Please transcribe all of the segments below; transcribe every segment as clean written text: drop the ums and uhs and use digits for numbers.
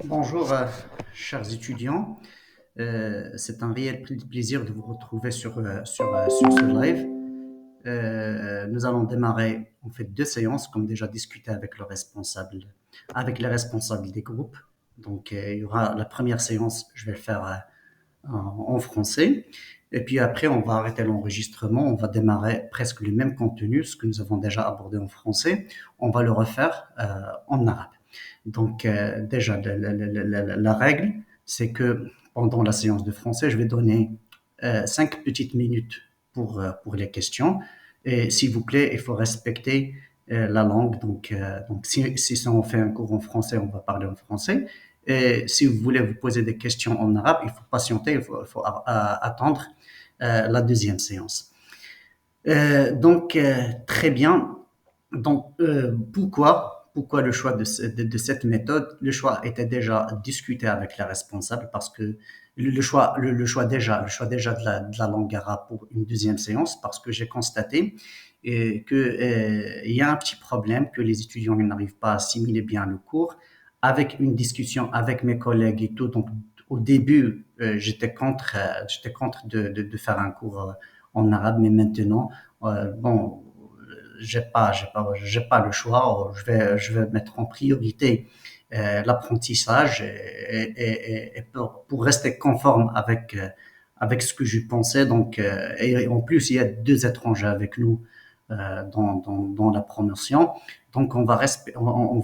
Bonjour, chers étudiants. C'est un réel plaisir de vous retrouver sur ce live. Nous allons démarrer en fait deux séances, comme déjà discuté avec les responsables des groupes. Donc, il y aura la première séance, je vais le faire en français. Et puis après, on va arrêter l'enregistrement. On va démarrer presque le même contenu, ce que nous avons déjà abordé en français. On va le refaire en arabe. Donc, déjà, la règle, c'est que pendant la séance de français, je vais donner 5 petites minutes pour les questions. Et s'il vous plaît, il faut respecter la langue. Donc si on fait un cours en français, on va parler en français. Et si vous voulez vous poser des questions en arabe, il faut patienter, il faut attendre la deuxième séance. Très bien. Pourquoi le choix de cette méthode? Le choix était déjà discuté avec les responsables parce que le choix déjà de la langue arabe pour une deuxième séance parce que j'ai constaté il y a un petit problème que les étudiants n'arrivent pas à assimiler bien le cours avec une discussion avec mes collègues et tout. Donc, au début, j'étais contre de faire un cours en arabe, mais maintenant, bon, j'ai pas le choix. Je vais mettre en priorité l'apprentissage et pour rester conforme avec ce que je pensais. Et en plus, il y a deux étrangers avec nous dans la promotion. Donc, on va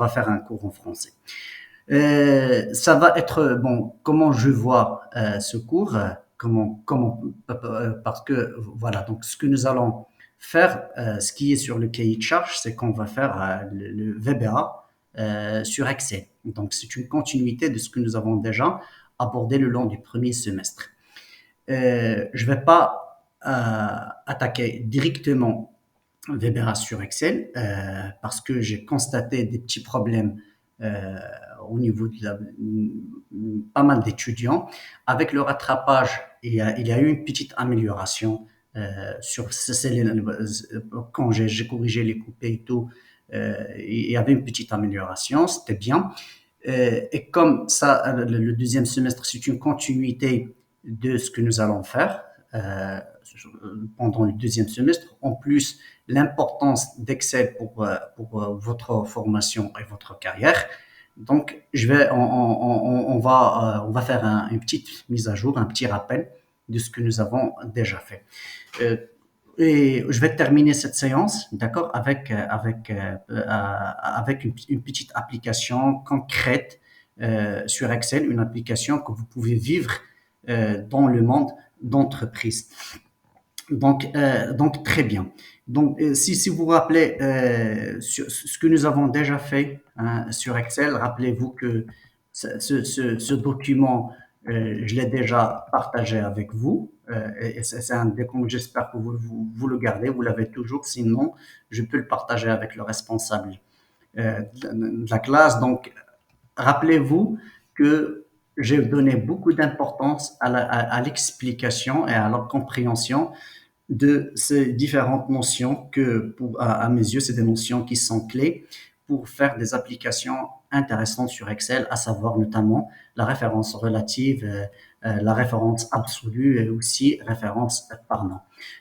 faire un cours en français. Ça va être bon. Comment je vois ce cours parce que voilà. Donc, ce que nous allons faire, ce qui est sur le cahier de charge, c'est qu'on va faire le VBA sur Excel. Donc, c'est une continuité de ce que nous avons déjà abordé le long du premier semestre. Je vais pas attaquer directement VBA sur Excel parce que j'ai constaté des petits problèmes au niveau pas mal d'étudiants. Avec le rattrapage, il y a eu une petite amélioration quand j'ai corrigé les coupés et tout. Il y avait une petite amélioration, c'était bien. Et comme ça, le deuxième semestre, c'est une continuité de ce que nous allons faire pendant le deuxième semestre. En plus, l'importance d'Excel pour votre formation et votre carrière. Donc, on va faire une petite mise à jour, un petit rappel de ce que nous avons déjà fait. Euh, et je vais terminer cette séance, d'accord, avec une petite application concrète sur Excel, une application que vous pouvez vivre dans le monde d'entreprise. Donc très bien. Donc, si vous vous rappelez ce que nous avons déjà fait hein, sur Excel, rappelez-vous que ce document, je l'ai déjà partagé avec vous. Et c'est un document, j'espère que vous le gardez, vous l'avez toujours. Sinon, je peux le partager avec le responsable de la classe. Donc, rappelez-vous que j'ai donné beaucoup d'importance à l'explication et à la compréhension de ces différentes notions à mes yeux, c'est des notions qui sont clés pour faire des applications intéressantes sur Excel, à savoir notamment la référence relative, la référence absolue et aussi référence par nom.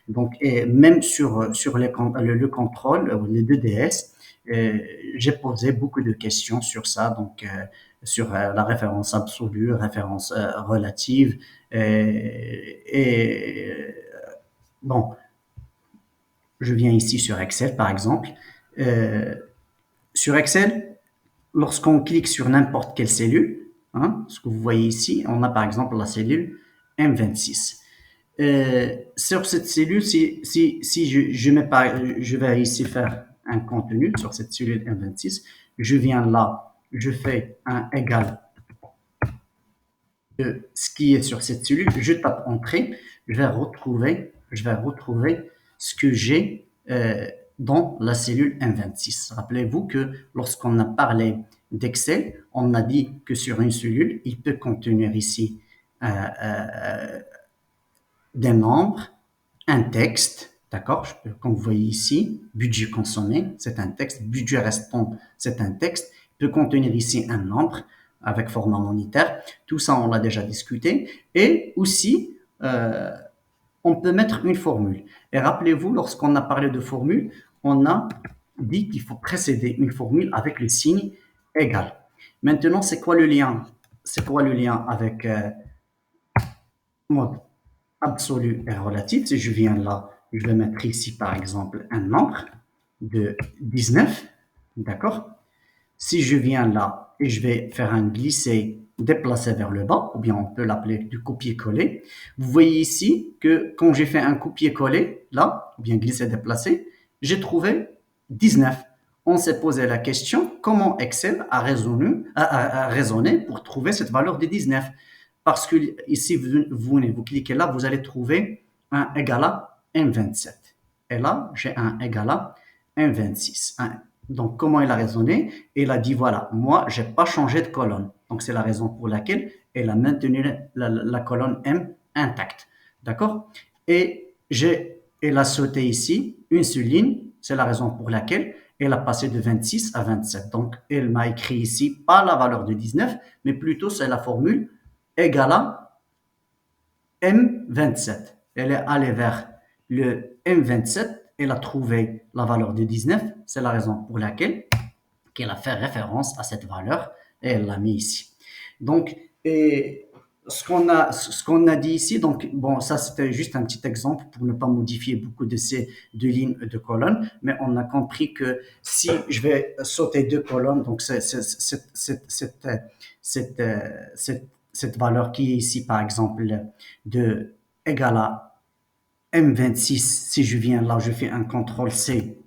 Donc, et même sur le contrôle, les 2DS, j'ai posé beaucoup de questions sur ça, sur la référence absolue, référence relative, et bon, je viens ici sur Excel, par exemple. Euh, sur Excel, lorsqu'on clique sur n'importe quelle cellule, hein, ce que vous voyez ici, on a par exemple la cellule M26. Sur cette cellule, si je, mets je vais ici faire un contenu sur cette cellule M26, je viens là, je fais un égal de ce qui est sur cette cellule, je tape entrée, je vais retrouver ce que j'ai dans la cellule M26. Rappelez-vous que lorsqu'on a parlé d'Excel, on a dit que sur une cellule, il peut contenir ici des nombres, un texte, d'accord? Comme vous voyez ici, budget consommé, c'est un texte, budget restant, c'est un texte, il peut contenir ici un nombre, avec format monétaire. Tout ça, on l'a déjà discuté. Et aussi, on peut mettre une formule. Et rappelez-vous, lorsqu'on a parlé de formule, on a dit qu'il faut précéder une formule avec le signe égal. Maintenant, c'est quoi le lien? C'est quoi le lien avec mode absolu et relatif? Si je viens là, je vais mettre ici, par exemple, un nombre de 19, d'accord? Si je viens là et je vais faire un glisser, déplacer vers le bas, ou bien on peut l'appeler du copier-coller, vous voyez ici que quand j'ai fait un copier-coller, là, ou bien glisser-déplacer, j'ai trouvé 19. On s'est posé la question comment Excel a raisonné pour trouver cette valeur de 19. Parce que ici, vous cliquez là, vous allez trouver un égal à 1,27. Et là, j'ai un égal à 1,26. Donc, comment il a raisonné? Il a dit, voilà, moi, je n'ai pas changé de colonne. Donc, c'est la raison pour laquelle il a maintenu la colonne M intacte. D'accord? Et il a sauté ici une seule ligne. C'est la raison pour laquelle il a passé de 26 à 27. Donc, il m'a écrit ici pas la valeur de 19, mais plutôt c'est la formule égale à M27. Elle est allée vers le M27, elle a trouvé la valeur de 19, c'est la raison pour laquelle elle a fait référence à cette valeur et elle l'a mis ici. Donc, et ce qu'on a dit ici, donc, bon, ça c'était juste un petit exemple pour ne pas modifier beaucoup de ces deux lignes de colonnes, mais on a compris que si je vais sauter deux colonnes, donc cette valeur qui est ici, par exemple, de égale à M26, si je viens là, je fais un CTRL C,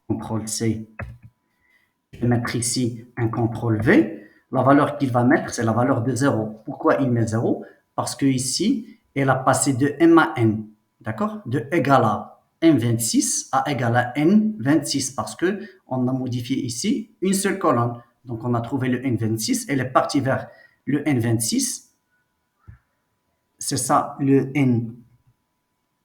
je vais mettre ici un CTRL V, la valeur qu'il va mettre, c'est la valeur de 0. Pourquoi il met 0? Parce que ici, elle a passé de M à N, d'accord? De égal à M26 à égal à N26, parce que on a modifié ici une seule colonne. Donc, on a trouvé le N26, elle est partie vers le N26, c'est ça, le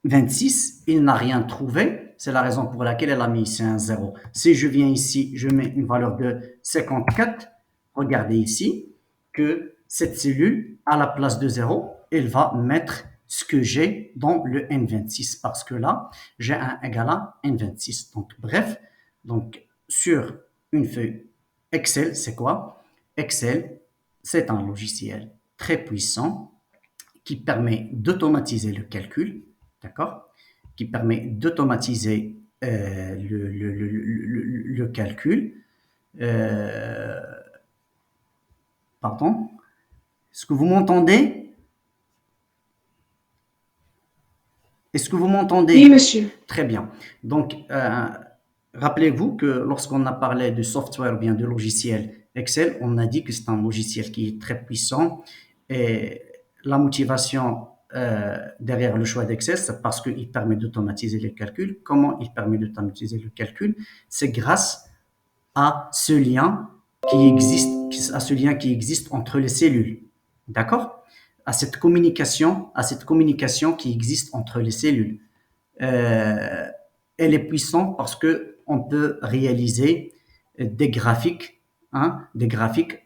N26, il n'a rien trouvé, c'est la raison pour laquelle elle a mis ici un 0. Si je viens ici, je mets une valeur de 54, regardez ici que cette cellule, à la place de 0, elle va mettre ce que j'ai dans le N26, parce que là, j'ai un égal à N26. Donc, bref, donc, sur une feuille Excel, c'est quoi? Excel, c'est un logiciel très puissant qui permet d'automatiser le calcul, d'accord? Qui permet d'automatiser le calcul. Euh, Pardon? Est-ce que vous m'entendez? Est-ce que vous Oui, m'entendez? monsieur. Très bien. Donc, rappelez-vous que lorsqu'on a parlé de software ou bien de logiciel Excel, on a dit que c'est un logiciel qui est très puissant et la motivation derrière le choix d'Excel, c'est parce qu'il permet d'automatiser les calculs. Comment il permet d'automatiser le calcul? C'est grâce à ce lien à ce lien qui existe entre les cellules. D'accord? À cette communication qui existe entre les cellules. Euh, Elle est puissante parce que on peut réaliser des graphiques, des graphiques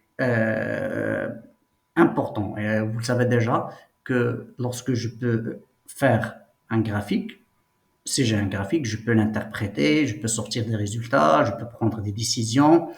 importants. Et vous savez déjà que lorsque je peux faire un graphique, si j'ai un graphique, je peux l'interpréter, je peux sortir des résultats, je peux prendre des décisions.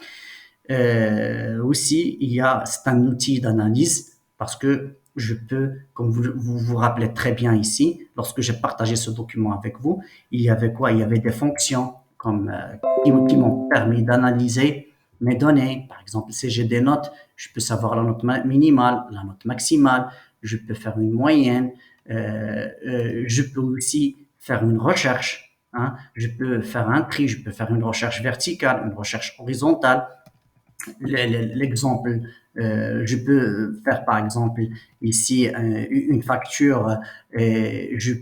Aussi, c'est un outil d'analyse parce que je peux, comme vous rappelez très bien ici, lorsque j'ai partagé ce document avec vous, il y avait quoi? Il y avait des fonctions comme, qui m'ont permis d'analyser mes données. Par exemple, si j'ai des notes, je peux savoir la note minimale, la note maximale, je peux faire une moyenne, je peux aussi faire une recherche, je peux faire un tri, je peux faire une recherche verticale, une recherche horizontale. L'exemple, je peux faire par exemple ici une facture et je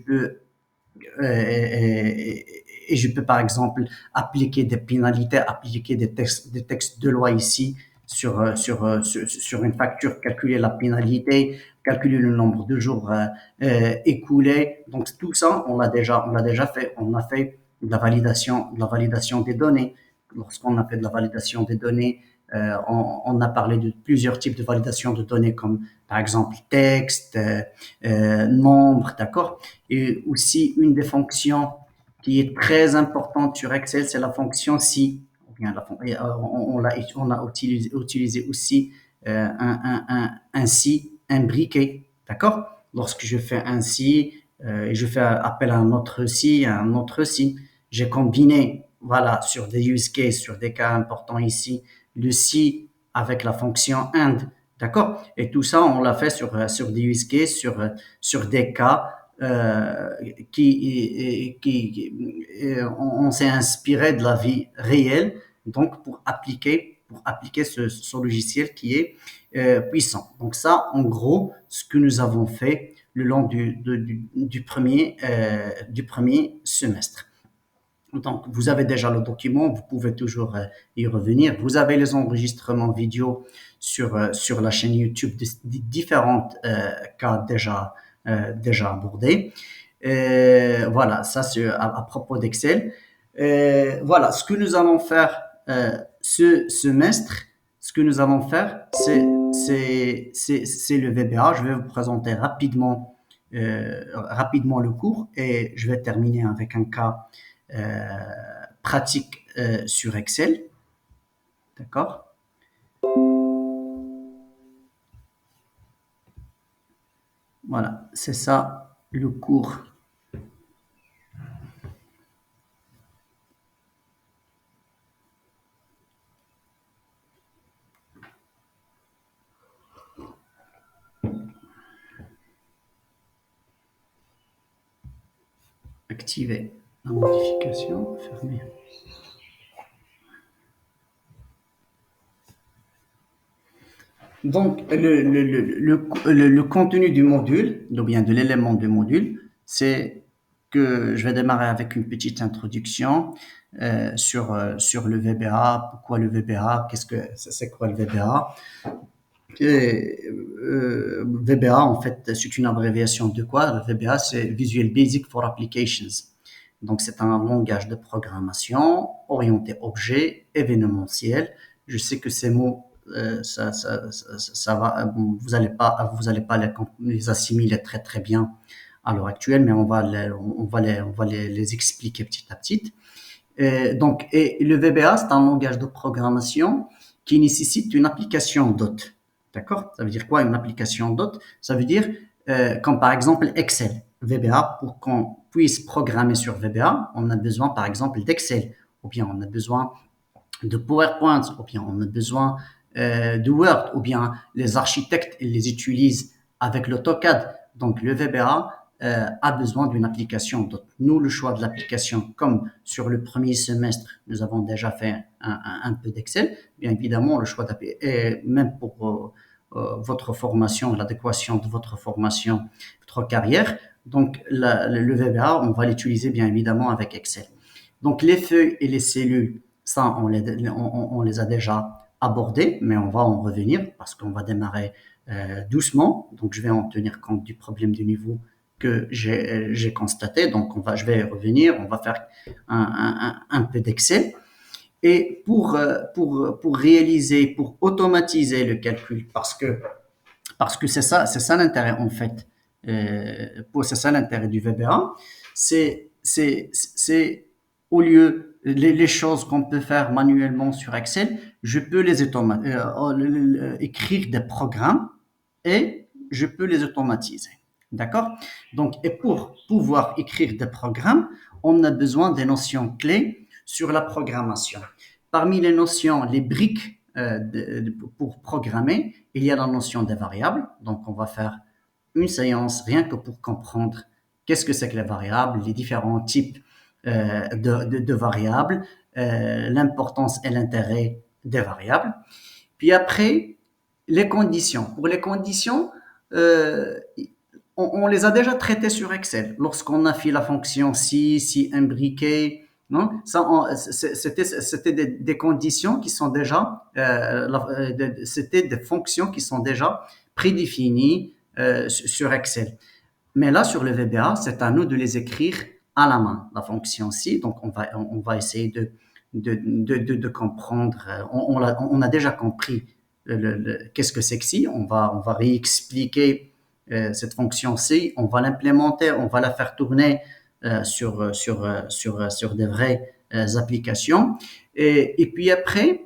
peux par exemple appliquer des pénalités, appliquer des textes de loi ici sur une facture, calculer la pénalité, calculer le nombre de jours écoulés. Donc tout ça, on l'a déjà fait. On a fait de la validation des données. Lorsqu'on a fait de la validation des données, On a parlé de plusieurs types de validation de données comme par exemple texte, nombre, d'accord? Et aussi une des fonctions qui est très importante sur Excel, c'est la fonction si. Bien, on a utilisé aussi un si imbriqué, d'accord? Lorsque je fais un si et je fais appel à un autre si, j'ai combiné, voilà, sur des use cases, sur des cas importants ici, le si avec la fonction and, d'accord? Et tout ça, on l'a fait sur des use cases, sur des cas on s'est inspiré de la vie réelle, donc pour appliquer ce logiciel qui est puissant. Donc ça, en gros, ce que nous avons fait le long du premier semestre. Donc, vous avez déjà le document, vous pouvez toujours y revenir. Vous avez les enregistrements vidéo sur la chaîne YouTube des différents cas déjà abordés. Voilà, ça c'est à propos d'Excel. Voilà, ce que nous allons faire ce semestre, ce que nous allons faire, c'est le VBA. Je vais vous présenter rapidement le cours et je vais terminer avec un cas euh, pratique sur Excel. D'accord? Voilà, c'est ça le cours. Activer la modification, fermer. Donc, le contenu du module, ou bien de l'élément du module, c'est que je vais démarrer avec une petite introduction sur le VBA, pourquoi le VBA, c'est quoi le VBA. Et, VBA, en fait, c'est une abréviation de quoi? Le VBA, c'est Visual Basic for Applications. Donc, c'est un langage de programmation orienté objet, événementiel. Je sais que ces mots, ça va, vous allez pas les assimiler très très bien à l'heure actuelle, mais on va les expliquer petit à petit. Et le VBA, c'est un langage de programmation qui nécessite une application DOT. D'accord? Ça veut dire quoi une application DOT? Ça veut dire, comme par exemple Excel. VBA, pour qu'on puisse programmer sur VBA, on a besoin par exemple d'Excel, ou bien on a besoin de PowerPoint, ou bien on a besoin de Word, ou bien les architectes ils les utilisent avec l'AutoCAD. Donc le VBA a besoin d'une application. Donc, nous, le choix de l'application, comme sur le premier semestre, nous avons déjà fait un peu d'Excel, bien évidemment, le choix d'application, et même pour votre formation, l'adéquation de votre formation, votre carrière, donc le VBA, on va l'utiliser bien évidemment avec Excel. Donc les feuilles et les cellules, ça, on les a déjà abordées, mais on va en revenir parce qu'on va démarrer doucement. Donc je vais en tenir compte du problème du niveau que j'ai constaté. Donc je vais revenir, on va faire un peu d'Excel. Et pour réaliser, pour automatiser le calcul, parce que c'est ça l'intérêt en fait, c'est ça l'intérêt du VBA, c'est au lieu les choses qu'on peut faire manuellement sur Excel, je peux écrire des programmes et je peux les automatiser. D'accord? Donc, et pour pouvoir écrire des programmes, on a besoin des notions clés sur la programmation. Parmi les notions, les briques pour programmer, il y a la notion des variables. Donc, on va faire une séance rien que pour comprendre qu'est-ce que c'est que les variables, les différents types de variables, l'importance et l'intérêt des variables. Puis après, les conditions. Pour les conditions, euh, on les a déjà traitées sur Excel. Lorsqu'on a fait la fonction si imbriquée, non? C'était des conditions qui sont déjà, c'était des fonctions qui sont déjà prédéfinies sur Excel. Mais là, sur le VBA, c'est à nous de les écrire à la main, la fonction si. Donc, on va essayer de comprendre. On a déjà compris qu'est-ce que c'est que si. On va réexpliquer cette fonction-ci, on va l'implémenter, on va la faire tourner sur des vraies applications. Et puis après,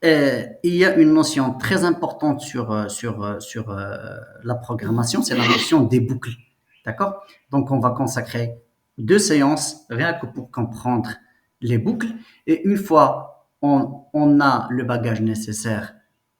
il y a une notion très importante sur la programmation, c'est la notion des boucles. D'accord? Donc, on va consacrer 2 séances rien que pour comprendre les boucles. Et une fois on a le bagage nécessaire,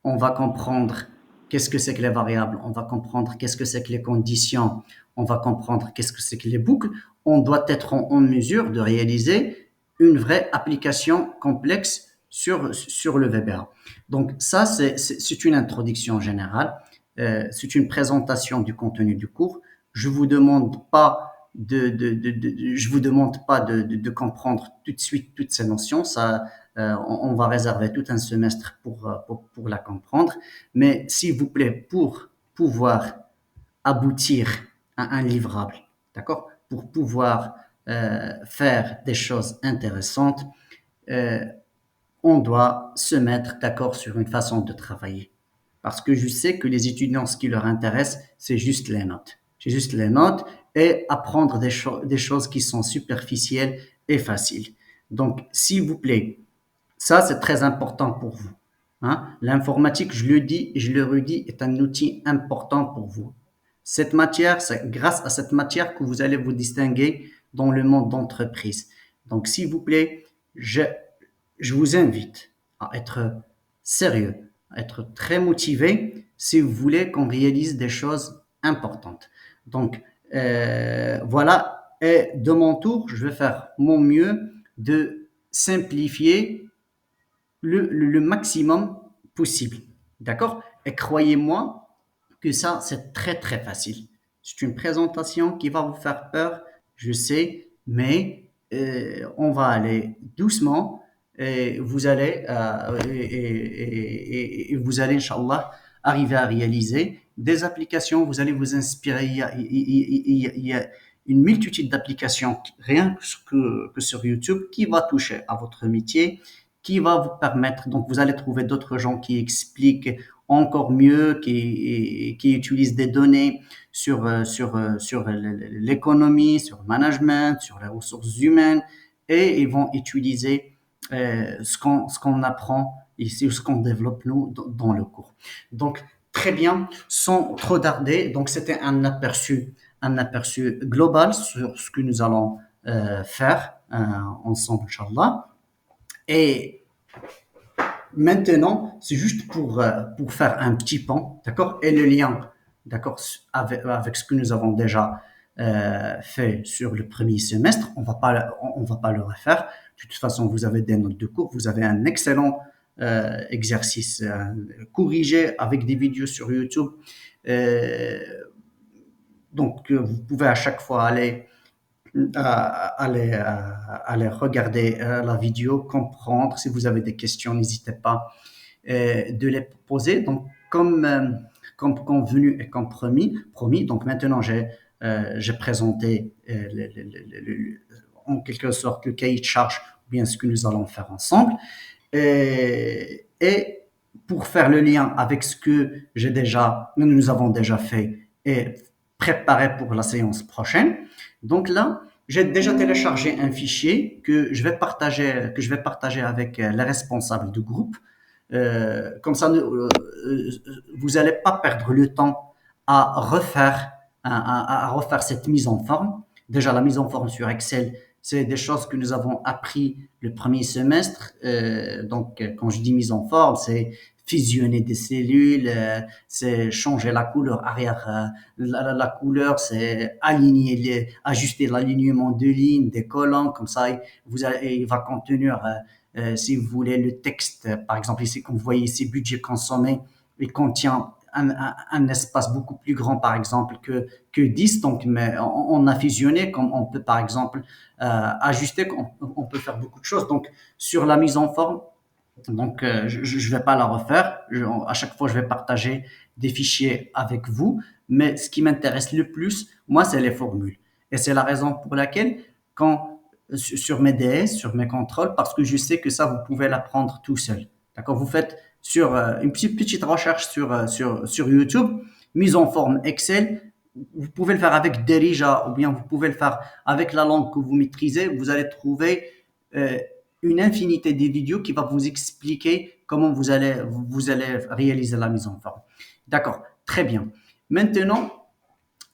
on va comprendre qu'est-ce que c'est que les variables, on va comprendre qu'est-ce que c'est que les conditions, on va comprendre qu'est-ce que c'est que les boucles. On doit être en mesure de réaliser une vraie application complexe sur le VBA. Donc ça, c'est une introduction générale, c'est une présentation du contenu du cours. Je vous demande pas je vous demande pas de comprendre tout de suite toutes ces notions. Ça, on va réserver tout un semestre pour la comprendre. Mais s'il vous plaît, pour pouvoir aboutir à un livrable, d'accord, pour pouvoir faire des choses intéressantes, euh, on doit se mettre d'accord sur une façon de travailler. Parce que je sais que les étudiants, ce qui leur intéresse, c'est juste les notes. C'est juste les notes et apprendre des choses qui sont superficielles et faciles. Donc, s'il vous plaît, ça, c'est très important pour vous. Hein? L'informatique, je le dis et je le redis, est un outil important pour vous. Cette matière, c'est grâce à cette matière que vous allez vous distinguer dans le monde d'entreprise. Donc, s'il vous plaît, je vous invite à être sérieux, à être très motivé si vous voulez qu'on réalise des choses importantes. Donc, voilà. Et de mon tour, je vais faire mon mieux de simplifier le maximum possible. D'accord? Et croyez-moi que ça, c'est très, très facile. C'est une présentation qui va vous faire peur, je sais, mais on va aller doucement et vous allez, vous allez, Inch'Allah, arriver à réaliser des applications, vous allez vous inspirer. Il y a une multitude d'applications, rien que sur YouTube, qui va toucher à votre métier, qui va vous permettre, donc vous allez trouver d'autres gens qui expliquent encore mieux, qui utilisent des données sur l'économie, sur le management, sur les ressources humaines, et ils vont utiliser ce qu'on apprend ici, ce qu'on développe nous dans le cours. Donc, très bien, sans trop tarder, donc c'était un aperçu global sur ce que nous allons faire ensemble, Inch'Allah. Et maintenant, c'est juste pour faire un petit pont, d'accord? Et le lien, d'accord, avec ce que nous avons déjà fait sur le premier semestre, on va pas le refaire. De toute façon, vous avez des notes de cours, vous avez un excellent exercice corrigé avec des vidéos sur YouTube. Euh, donc, vous pouvez à chaque fois aller regarder la vidéo, comprendre. Si vous avez des questions, n'hésitez pas de les poser. Donc, comme convenu et comme promis, donc maintenant j'ai présenté en quelque sorte le cahier de charge ou bien ce que nous allons faire ensemble. Et pour faire le lien avec ce que nous avons déjà fait et préparé pour la séance prochaine. Donc là, j'ai déjà téléchargé un fichier que je vais partager avec les responsables du groupe. Comme ça, vous n'allez pas perdre le temps à refaire cette mise en forme. Déjà, la mise en forme sur Excel, c'est des choses que nous avons appris le premier semestre. Donc, quand je dis mise en forme, c'est fusionner des cellules, c'est changer la couleur arrière, la couleur, c'est ajuster l'alignement de lignes, des colonnes, comme ça, il va contenir, si vous voulez, le texte, par exemple, ici, comme vous voyez ici, budget consommé, il contient un espace beaucoup plus grand, par exemple, que 10. Donc, mais on a fusionné, comme on peut, par exemple, ajuster, on peut faire beaucoup de choses. Donc, sur la mise en forme, donc, je ne vais pas la refaire. À chaque fois, je vais partager des fichiers avec vous. Mais ce qui m'intéresse le plus, moi, c'est les formules. Et c'est la raison pour laquelle, quand sur mes DS, sur mes contrôles, parce que je sais que ça, vous pouvez l'apprendre tout seul. D'accord? Vous faites sur une petite recherche sur YouTube, mise en forme Excel. Vous pouvez le faire avec Derija ou bien vous pouvez le faire avec la langue que vous maîtrisez. Vous allez trouver euh, une infinité de vidéos qui va vous expliquer comment vous allez réaliser la mise en forme. D'accord, très bien. Maintenant,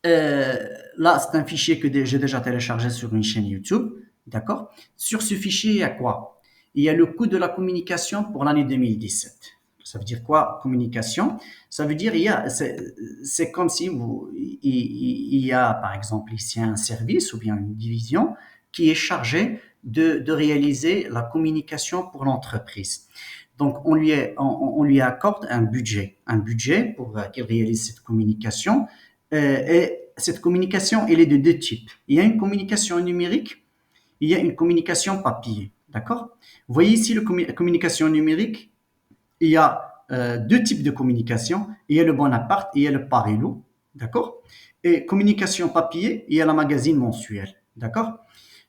euh, là, c'est un fichier que j'ai déjà téléchargé sur une chaîne YouTube. D'accord. Sur ce fichier, il y a quoi? Il y a le coût de la communication pour l'année 2017. Ça veut dire quoi, communication? Ça veut dire, c'est comme si il y a, par exemple, ici un service ou bien une division qui est chargée de réaliser la communication pour l'entreprise. Donc, on lui accorde un budget pour qu'il réalise cette communication. Et cette communication, elle est de deux types. Il y a une communication numérique, il y a une communication papier. D'accord? Vous voyez ici la communication numérique, il y a deux types de communication. Il y a le Bonaparte et il y a le Paris-Loup. D'accord? Et communication papier, il y a la magazine mensuelle. D'accord?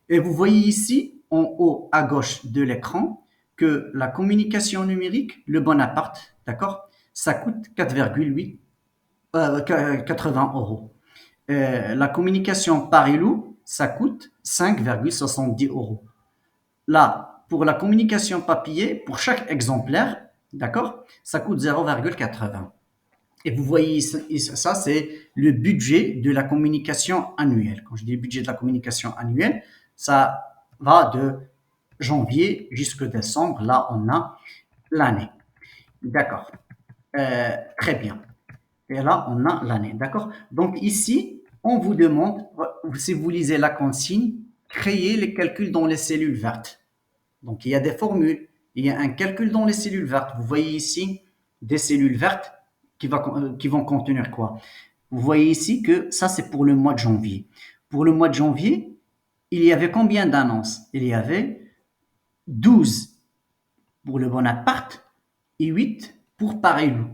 Et vous voyez ici, en haut à gauche de l'écran, que la communication numérique, le Bonaparte, d'accord, ça coûte 4,8 80 euros. La communication Paris-Loup, ça coûte 5,70 euros. Là, pour la communication papier, pour chaque exemplaire, d'accord, ça coûte 0,80. Et vous voyez, ça, c'est le budget de la communication annuelle. Quand je dis budget de la communication annuelle, ça va de janvier jusqu'à décembre. Là, on a l'année. D'accord. Très bien. Et là, on a l'année. D'accord? Donc ici, on vous demande, si vous lisez la consigne, créer les calculs dans les cellules vertes. Donc il y a des formules. Il y a un calcul dans les cellules vertes. Vous voyez ici des cellules vertes qui vont contenir quoi? Vous voyez ici que ça, c'est pour le mois de janvier. Pour le mois de janvier, il y avait combien d'annonces? Il y avait 12 pour le Bonaparte et 8 pour Paris-Loup.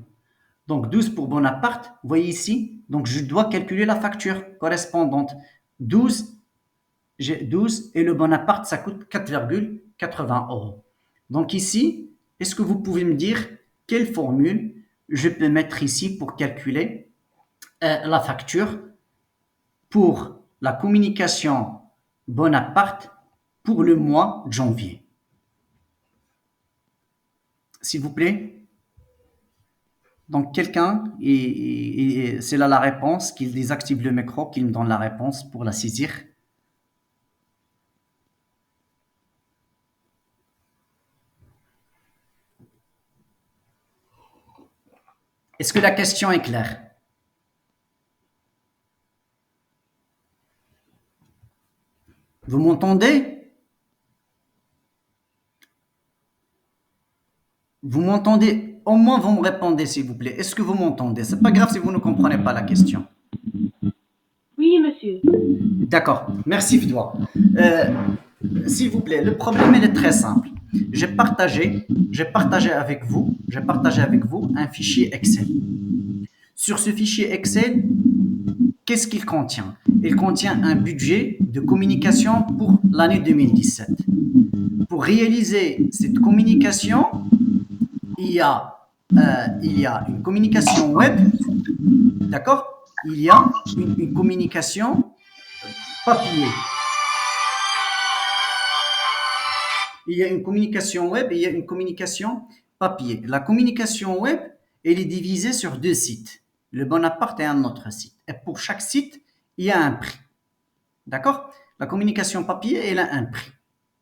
Donc 12 pour Bonaparte, vous voyez ici, donc je dois calculer la facture correspondante. 12, j'ai 12 et le Bonaparte, ça coûte 4,80 euros. Donc ici, est-ce que vous pouvez me dire quelle formule je peux mettre ici pour calculer la facture pour la communication Bonaparte pour le mois de janvier? S'il vous plaît. Donc quelqu'un, et c'est là la réponse, qu'il désactive le micro, qu'il me donne la réponse pour la saisir. Est-ce que la question est claire? Vous m'entendez? Vous m'entendez? Au moins vous me répondez s'il vous plaît. Est-ce que vous m'entendez? C'est pas grave si vous ne comprenez pas la question. Oui, monsieur. D'accord. Merci Fdoua. S'il vous plaît, le problème il est très simple. J'ai partagé avec vous un fichier Excel. Sur ce fichier Excel, qu'est-ce qu'il contient? Il contient un budget de communication pour l'année 2017. Pour réaliser cette communication, il y a, il y a une communication web, d'accord? Il y a une communication papier. Il y a une communication web et il y a une communication papier. La communication web, elle est divisée sur deux sites, le Bonaparte et un autre site. Et pour chaque site, il y a un prix. D'accord? La communication papier, elle a un prix.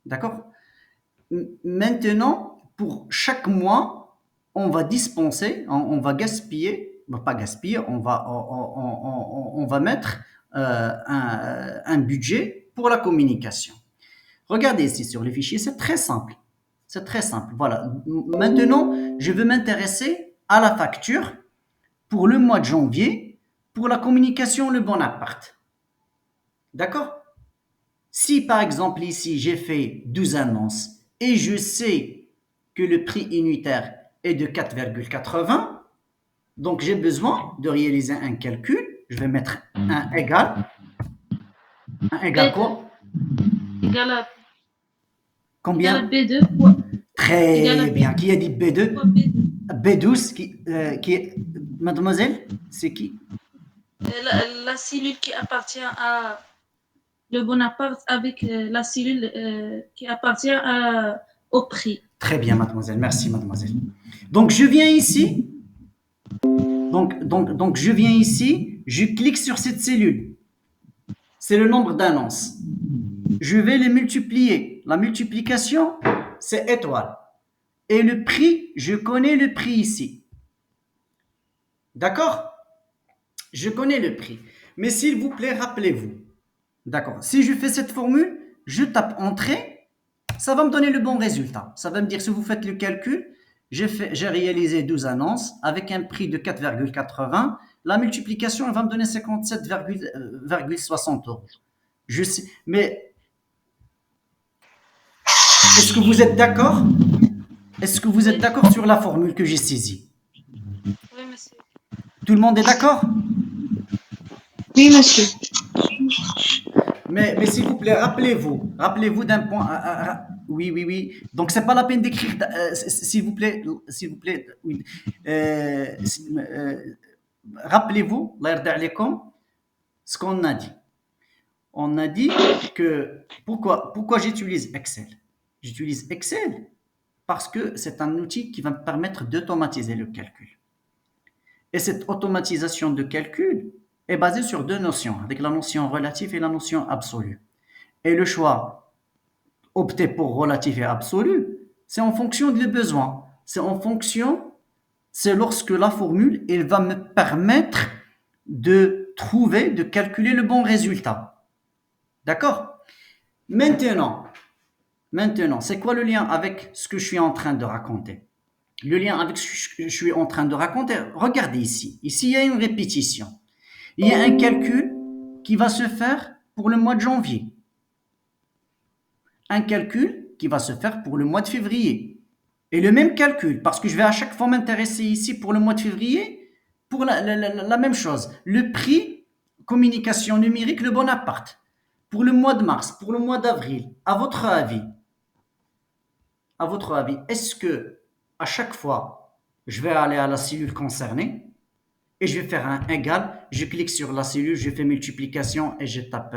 D'accord? Maintenant, pour chaque mois, on va dispenser, on va gaspiller, pas gaspiller, on va mettre un budget pour la communication. Regardez ici sur le fichier, c'est très simple. C'est très simple. Voilà. Maintenant, je veux m'intéresser à la facture pour le mois de janvier pour la communication Le Bonaparte. D'accord? Si par exemple ici j'ai fait 12 annonces et je sais que le prix unitaire est de 4,80, donc j'ai besoin de réaliser un calcul. Je vais mettre un égal. Un égal quoi? Égal à égale Combien? B2 fois, égale à Très bien. B2 Qui a dit B2? fois B2. B12, qui est... Mademoiselle, c'est qui? La cellule qui appartient à le Bonaparte avec la cellule qui appartient au prix. Très bien, mademoiselle. Merci, mademoiselle. Donc, je viens ici. Donc, je viens ici. Je clique sur cette cellule. C'est le nombre d'annonces. Je vais les multiplier. La multiplication, c'est étoile. Et le prix, je connais le prix ici. D'accord? Je connais le prix. Mais s'il vous plaît, rappelez-vous. D'accord. Si je fais cette formule, je tape entrée, ça va me donner le bon résultat. Ça va me dire, si vous faites le calcul, j'ai réalisé 12 annonces avec un prix de 4,80. La multiplication, elle va me donner 57,60 euros. Je sais, mais est-ce que vous êtes d'accord? Est-ce que vous êtes Oui, d'accord sur la formule que j'ai saisie? oui, monsieur. Tout le monde est d'accord? Oui, monsieur. Mais s'il vous plaît, rappelez-vous d'un point. Oui, oui, oui. Donc, c'est pas la peine d'écrire. S'il vous plaît, oui. Euh, Rappelez-vous, Allah yarda alaykoum, ce qu'on a dit. On a dit que pourquoi j'utilise Excel? J'utilise Excel parce que c'est un outil qui va me permettre d'automatiser le calcul. Et cette automatisation de calcul est basée sur deux notions, avec la notion relative et la notion absolue. Et le choix, opter pour relatif et absolu, c'est en fonction des besoins. C'est lorsque la formule, elle va me permettre de calculer le bon résultat. D'accord? Maintenant, c'est quoi le lien avec ce que je suis en train de raconter? Le lien avec ce que je suis en train de raconter, regardez ici. Ici, il y a une répétition. Il y a un calcul qui va se faire pour le mois de janvier. Un calcul qui va se faire pour le mois de février. Et le même calcul, parce que je vais à chaque fois m'intéresser ici pour le mois de février, pour la même chose. Le prix, communication numérique, le Bonaparte. Pour le mois de mars, pour le mois d'avril, à votre avis, est-ce que à chaque fois, je vais aller à la cellule concernée et je vais faire un égal, je clique sur la cellule, je fais multiplication et je tape.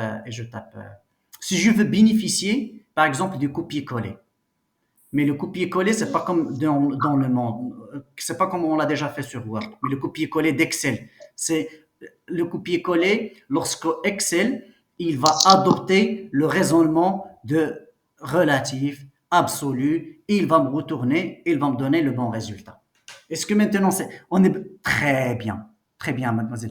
Si je veux bénéficier, par exemple, du copier-coller. Mais le copier-coller, c'est pas comme dans le monde, c'est pas comme on l'a déjà fait sur Word. Mais le copier-coller d'Excel, c'est le copier-coller lorsque Excel, il va adopter le raisonnement de relatif, absolu, il va me retourner, il va me donner le bon résultat. Est-ce que maintenant on est très bien, mademoiselle.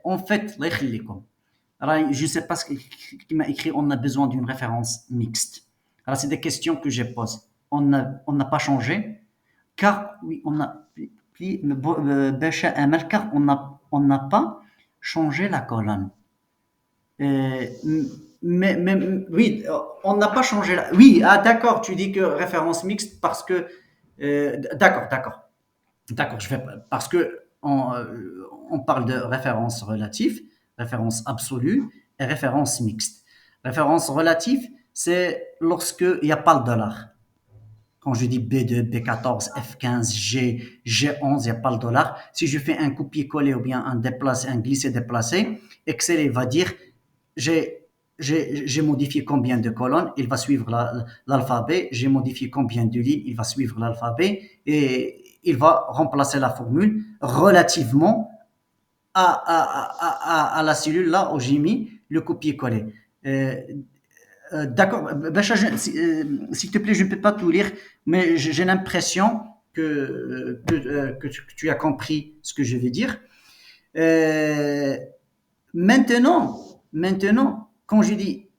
En fait, je ne sais pas ce qui m'a écrit, on a besoin d'une référence mixte. Alors, c'est des questions que je pose. On n'a pas changé, car, oui, on a, car on n'a pas changé la colonne. Euh, oui, on n'a pas changé la. Oui, ah, d'accord, tu dis que référence mixte parce que. D'accord, parce que on parle de référence relative, référence absolue et référence mixte. Référence relative, c'est lorsque il n'y a pas le dollar. Quand je dis B2, B14, F15, G11, il n'y a pas le dollar. Si je fais un copier-coller ou bien un glisser-déplacer, Excel il va dire j'ai modifié combien de colonnes, il va suivre l'alphabet, j'ai modifié combien de lignes, il va suivre l'alphabet et il va remplacer la formule relativement à la cellule là où j'ai mis le copier-coller. D'accord, Bacha, s'il te plaît, je ne peux pas tout lire, mais j'ai l'impression que tu as compris ce que je vais dire. Euh, maintenant, quand je dis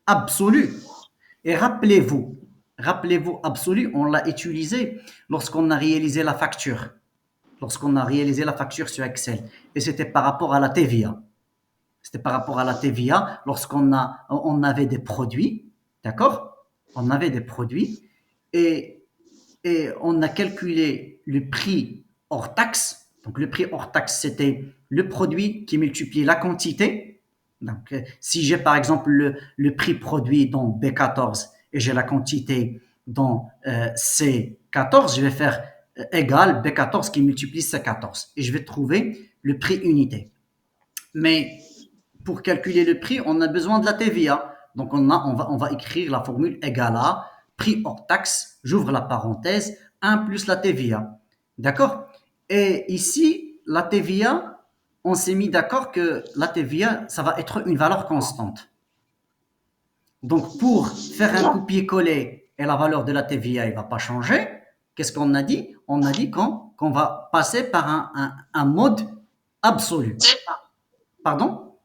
absolu, et rappelez-vous, absolu, on l'a utilisé lorsqu'on a réalisé la facture, sur Excel, et c'était par rapport à la TVA. C'était par rapport à la TVA on avait des produits, d'accord? On avait des produits et, on a calculé le prix hors taxe. Donc le prix hors taxe, c'était le produit qui multipliait la quantité. Donc si j'ai par exemple le prix produit dans B14 et j'ai la quantité dans C14, je vais faire égal B14 qui multiplie C14 et je vais trouver le prix unité. Mais pour calculer le prix, on a besoin de la TVA. Donc on va écrire la formule égale à prix hors taxe, j'ouvre la parenthèse, 1 plus la TVA. D'accord? Et ici, la TVA, on s'est mis d'accord que la TVA, ça va être une valeur constante. Donc, pour faire un copier-coller et la valeur de la TVA ne va pas changer, qu'est-ce qu'on a dit? On a dit qu'on va passer par un mode absolu. Pardon?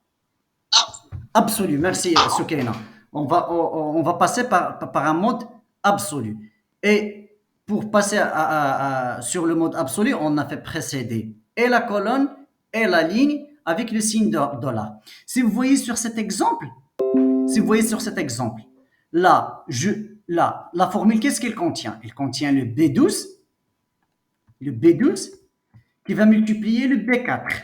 Absolu. Merci, Soukaina. On va passer par un mode absolu. Et pour passer sur le mode absolu, on a fait précéder et la colonne et la ligne avec le signe $. Si vous voyez sur cet exemple, si vous voyez sur cet exemple, là, la formule, qu'est-ce qu'elle contient? Elle contient le B12 qui va multiplier le B4.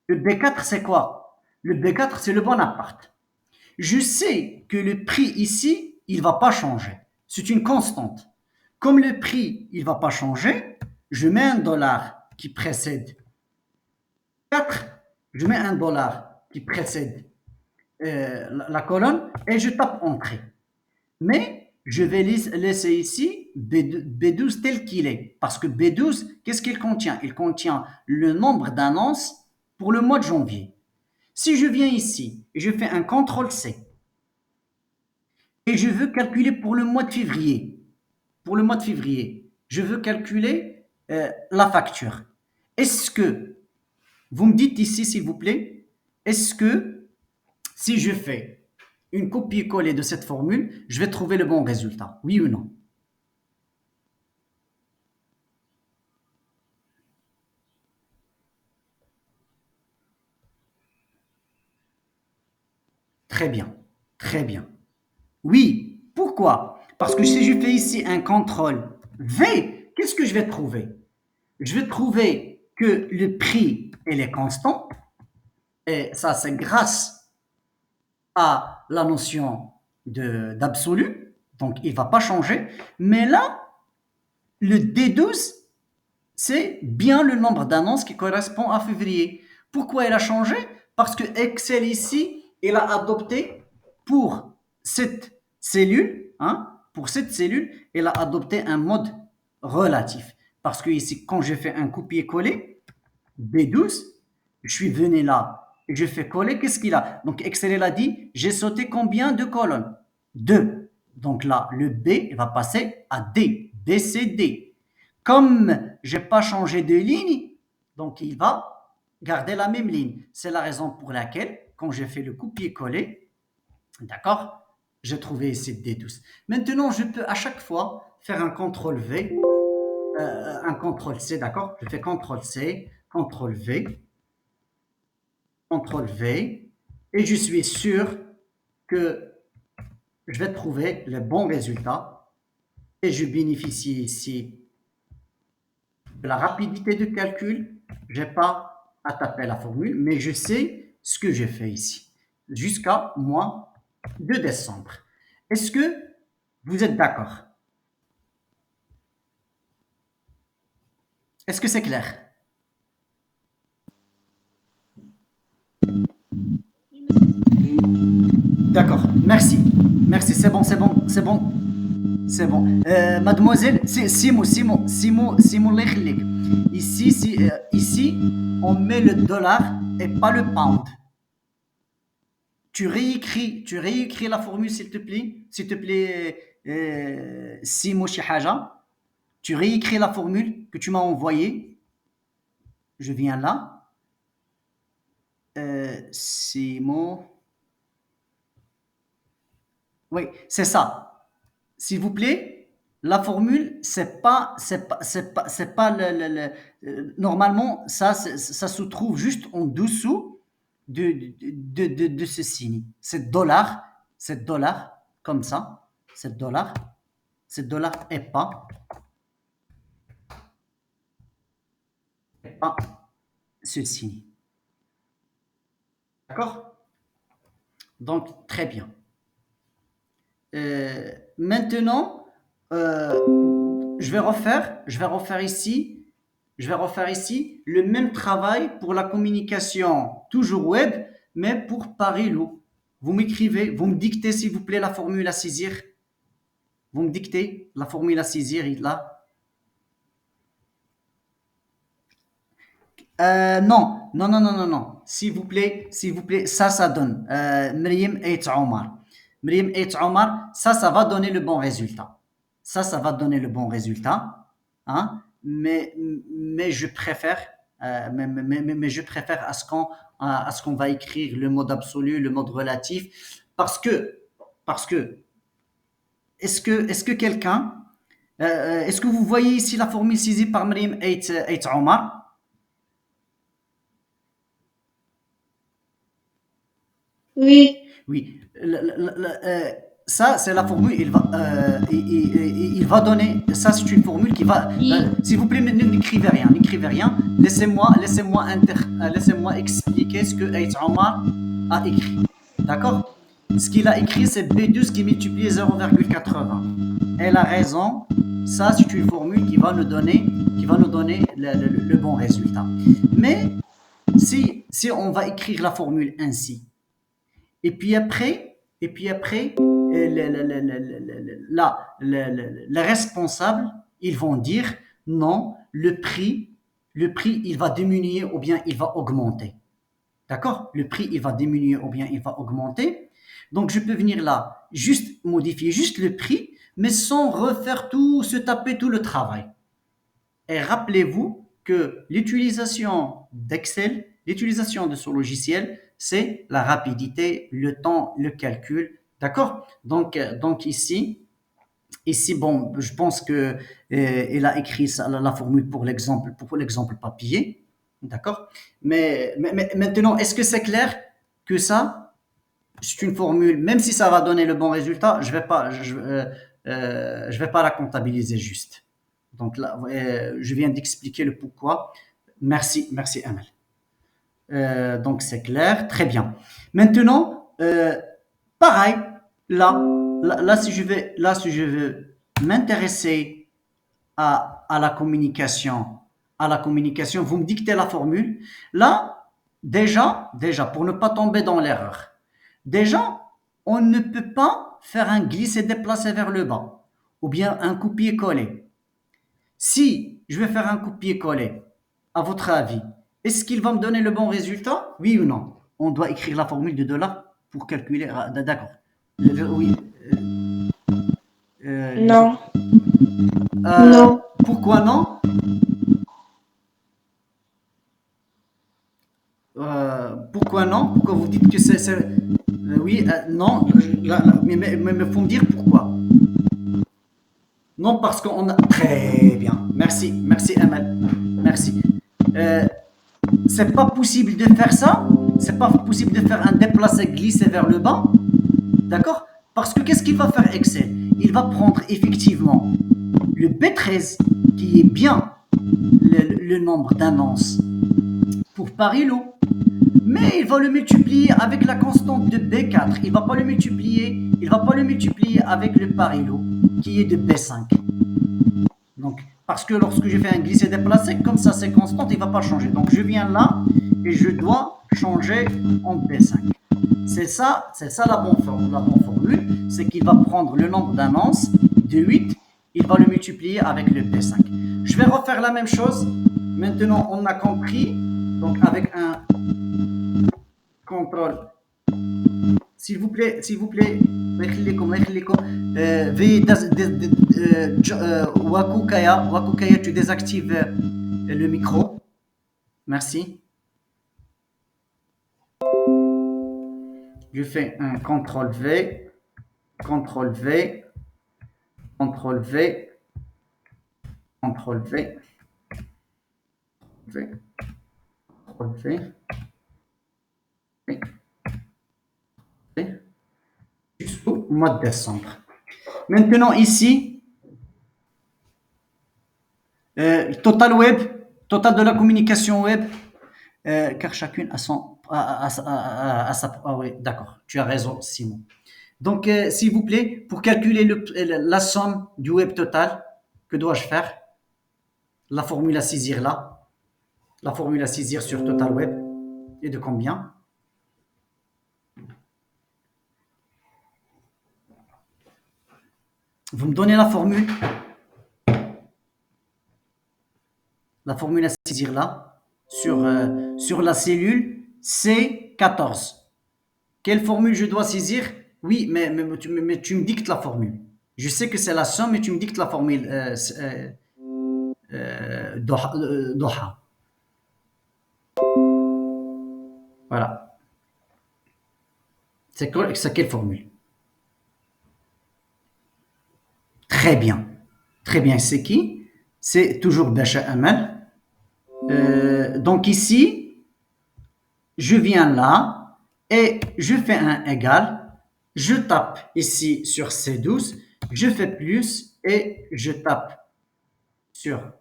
Le B4, c'est quoi? Le B4, c'est le Bonaparte. Je sais que le prix ici, il ne va pas changer. C'est une constante. Comme le prix, il ne va pas changer, je mets un dollar qui précède 4, je mets un dollar qui précède la colonne et je tape entrée. Mais je vais laisser ici B12 tel qu'il est. Parce que B12, qu'est-ce qu'il contient? Il contient le nombre d'annonces pour le mois de janvier. Si je viens ici et je fais un CTRL-C et je veux calculer pour le mois de février, je veux calculer la facture. Est-ce que, vous me dites ici s'il vous plaît, est-ce que si je fais une copie-coller de cette formule, je vais trouver le bon résultat? Oui ou non? Très bien, très bien. Oui, pourquoi? Parce que si je fais ici un contrôle V, qu'est-ce que je vais trouver? Je vais trouver que le prix, il est constant, et ça c'est grâce à la notion d'absolu, donc il ne va pas changer, mais là, le D12, c'est bien le nombre d'annonces qui correspond à février. Pourquoi il a changé? Parce que Excel ici, il a adopté pour cette cellule, il a adopté un mode relatif. Parce que ici, quand je fais un copier-coller, B12, je suis venu là, et je fais coller, qu'est-ce qu'il a? Donc Excel il a dit, j'ai sauté combien de colonnes? 2. Donc là, le B il va passer à D, B, C, D. Comme je n'ai pas changé de ligne, donc il va garder la même ligne. C'est la raison pour laquelle, quand j'ai fait le copier-coller, d'accord, j'ai trouvé ici D12. Maintenant, je peux à chaque fois faire un CTRL V, un CTRL C, d'accord? Je fais CTRL C, CTRL V, CTRL V, et je suis sûr que je vais trouver le bon résultat et je bénéficie ici de la rapidité de calcul. Je n'ai pas à taper la formule, mais je sais ce que j'ai fait ici jusqu'à mois de décembre. Est-ce que vous êtes d'accord? Est-ce que c'est clair? D'accord, merci. Merci, c'est bon, c'est bon, c'est bon. C'est bon. Mademoiselle, c'est Simon Lechlik. Ici, on met le dollar et pas le pound. Tu réécris la formule, s'il te plaît, Simo Shihaja. Tu réécris la formule que tu m'as envoyée. Je viens là. Simo. Oui, c'est ça. S'il vous plaît, la formule, c'est pas normalement, ça se trouve juste en dessous de ce signe. C'est dollar, comme ça, c'est dollar et pas ce signe. D'accord? Donc, très bien. Maintenant, je vais refaire ici le même travail pour la communication, toujours web, mais pour Paris-Lou. Vous m'écrivez, vous me dictez s'il vous plaît la formule à saisir. Vous me dictez la formule à saisir là. Non, non, non, non, non, non. S'il vous plaît, ça donne. Mriem et Omar. Mriem et Omar, ça va donner le bon résultat. Ça va donner le bon résultat. Hein? Mais je préfère, mais je préfère à ce qu'on va écrire le mode absolu, le mode relatif, parce que, est-ce que quelqu'un, est-ce que vous voyez ici la formule saisie par Mriem et Omar? Oui. Oui, ça c'est la formule. Il va donner. Ça c'est une formule qui va. S'il vous plaît, n'écrivez rien, n'écrivez rien. Laissez-moi expliquer ce que Aït Omar a écrit. D'accord? Ce qu'il a écrit, c'est B12 qui multiplie 0,80. Elle a raison. Ça c'est une formule qui va nous donner le bon résultat. Mais si on va écrire la formule ainsi. Et puis après, les responsables, ils vont dire non, le prix, il va diminuer ou bien il va augmenter. D'accord? Le prix, il va diminuer ou bien il va augmenter. Donc, je peux venir là, juste modifier juste le prix, mais sans refaire tout, se taper tout le travail. Et rappelez-vous que l'utilisation d'Excel, l'utilisation de ce logiciel, c'est la rapidité, le temps, le calcul. D'accord? Donc ici, bon, je pense que il a écrit la formule pour l'exemple papier. D'accord? Mais maintenant, est-ce que c'est clair que ça, c'est une formule, même si ça va donner le bon résultat, je vais pas la comptabiliser juste. Donc là, je viens d'expliquer le pourquoi. Merci Amel. Donc c'est clair, très bien. Maintenant, pareil, si je veux m'intéresser à la communication, vous me dictez la formule. Là, déjà, pour ne pas tomber dans l'erreur, déjà, on ne peut pas faire un glisser-déplacer vers le bas ou bien un copier-coller. Si je vais faire un copier-coller, à votre avis, est-ce qu'il va me donner le bon résultat? Oui ou non? On doit écrire la formule de $, pour calculer. D'accord. Oui. Non. Non. Pourquoi non? Pourquoi non? Pourquoi vous dites que c'est oui, non. Mais faut me dire pourquoi. Non, parce qu'on a. Très bien. Merci Amal. Merci. C'est pas possible de faire ça. C'est pas possible de faire un déplacé glisser vers le bas. D'accord? Parce que qu'est-ce qu'il va faire Excel? Il va prendre effectivement le B13 qui est bien le nombre d'annonces pour Paris-Lou. Mais il va le multiplier avec la constante de B4. Il va pas le multiplier avec le Paris-Lou qui est de B5. Donc, parce que lorsque je fais un glisser-déplacer, comme ça c'est constante, il ne va pas changer. Donc, je viens là et je dois changer en B5. C'est ça la bonne formule, c'est qu'il va prendre le nombre d'annonces de 8, il va le multiplier avec le B5. Je vais refaire la même chose. Maintenant, on a compris. Donc, avec un contrôle. S'il vous plaît, veuillez Wakukaya, tu désactives le micro. Merci. Je fais un CTRL V, CTRL V, CTRL V, CTRL V, V, CTRL V, V, jusqu'au mois de décembre. Maintenant ici, total web, total de la communication web, car chacune a son, a sa, ah oui, d'accord, tu as raison Simon. Donc, s'il vous plaît, pour calculer la somme du web total, que dois-je faire? La formule à saisir là, la formule à saisir sur Total Web est de combien? Vous me donnez la formule à saisir là, sur la cellule C14. Quelle formule je dois saisir? Oui, mais tu me dictes la formule. Je sais que c'est la somme, mais tu me dictes la formule Doha. Voilà. C'est quelle formule? Très bien. Très bien. C'est qui? C'est toujours Bacha Amal. Donc ici, je viens là et je fais un égal. Je tape ici sur C12. Je fais plus et je tape sur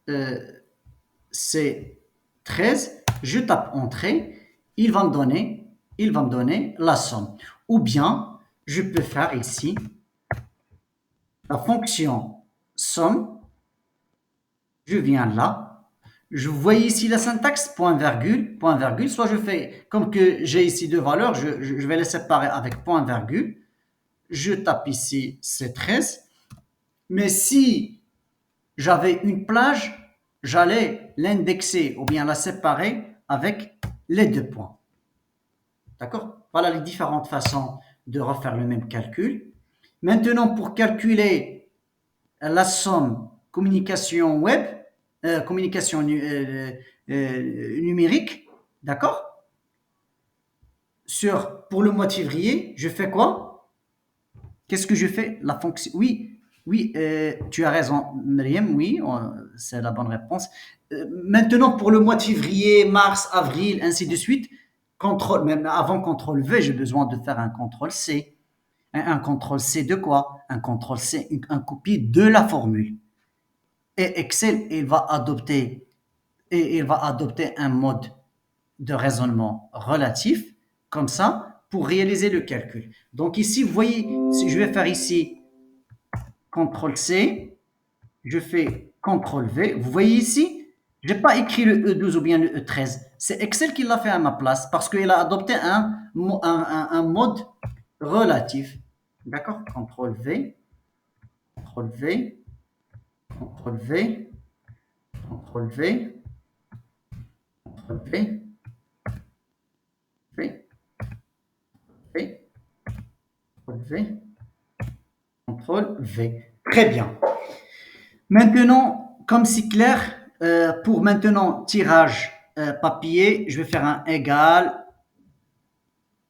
C13. Je tape entrée. Il va me donner la somme. Ou bien, je peux faire ici la fonction somme. Je viens là. Je vois ici la syntaxe, point virgule, point virgule. Soit je fais, comme que j'ai ici deux valeurs, je vais les séparer avec point virgule. Je tape ici C13. Mais si j'avais une plage, j'allais l'indexer ou bien la séparer avec les deux points. D'accord? Voilà les différentes façons de refaire le même calcul. Maintenant, pour calculer la somme communication web, communication numérique, d'accord? Pour le mois de février, je fais quoi? Qu'est-ce que je fais? La fonction. Oui, oui, tu as raison, Myriam, oui, c'est la bonne réponse. Maintenant, pour le mois de février, mars, avril, ainsi de suite, même avant contrôle V, j'ai besoin de faire un contrôle C. Un contrôle C de quoi? Un contrôle C, un copie de la formule. Et Excel, il va adopter un mode de raisonnement relatif, comme ça, pour réaliser le calcul. Donc ici, vous voyez, si je vais faire ici CTRL C, je fais CTRL V. Vous voyez ici, je n'ai pas écrit le E12 ou bien le E13. C'est Excel qui l'a fait à ma place parce qu'il a adopté un mode relatif. D'accord? CTRL V, CTRL V, CTRL V, CTRL V, CTRL V, V, V, CTRL V, CTRL V. Très bien. Maintenant, comme c'est clair, pour maintenant tirage papier, je vais faire un égal,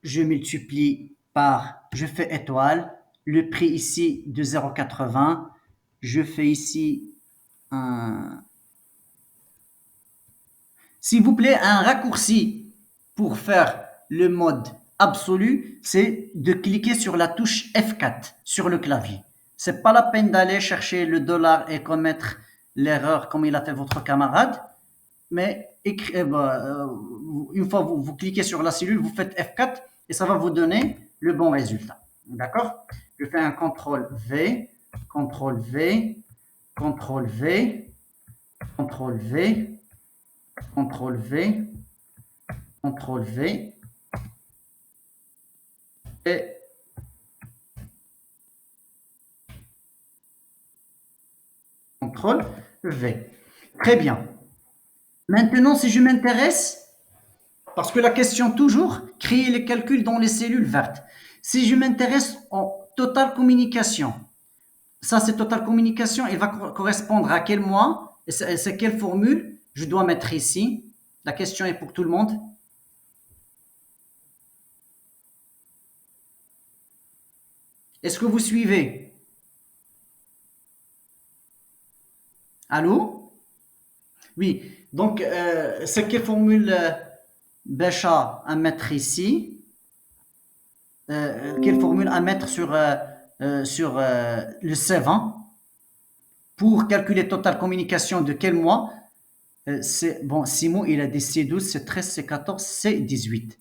je multiplie par, je fais étoile, le prix ici de 0,80, je fais ici un, s'il vous plaît, un raccourci pour faire le mode absolu, c'est de cliquer sur la touche F4 sur le clavier. C'est pas la peine d'aller chercher le dollar et commettre l'erreur comme il a fait votre camarade, mais une fois vous cliquez sur la cellule, vous faites F4 et ça va vous donner le bon résultat. D'accord? Je fais un CTRL V, CTRL V, CTRL V, CTRL V, CTRL V, CTRL V et CTRL V. Très bien. Maintenant, si je m'intéresse, parce que la question toujours, créer les calculs dans les cellules vertes. Si je m'intéresse en Total Communication, ça c'est Total Communication, il va correspondre à quel mois et c'est quelle formule je dois mettre ici. La question est pour tout le monde. Est-ce que vous suivez? Allô? Oui, donc c'est quelle formule Bécha à mettre ici? Quelle formule à mettre sur le C20 pour calculer Total Communication de quel mois? Bon, Simon, il a dit C12, C13, C14, C18.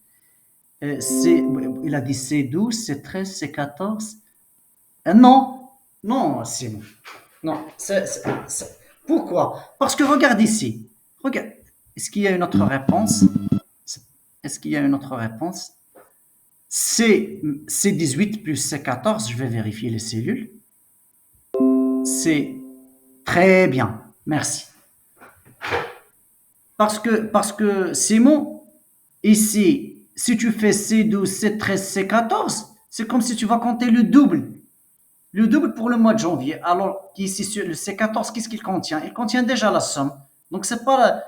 Il a dit C12, C13, C14. Non, non, Simon. Non. Pourquoi? Parce que regarde ici. Regarde. Est-ce qu'il y a une autre réponse? Est-ce qu'il y a une autre réponse? C18 plus C14, je vais vérifier les cellules. C'est très bien. Merci. Parce que Simon, ici, si tu fais C12, C13, C14, c'est comme si tu vas compter le double. Le double pour le mois de janvier. Alors qu'ici, sur le C14, qu'est-ce qu'il contient? Il contient déjà la somme. Donc, c'est pas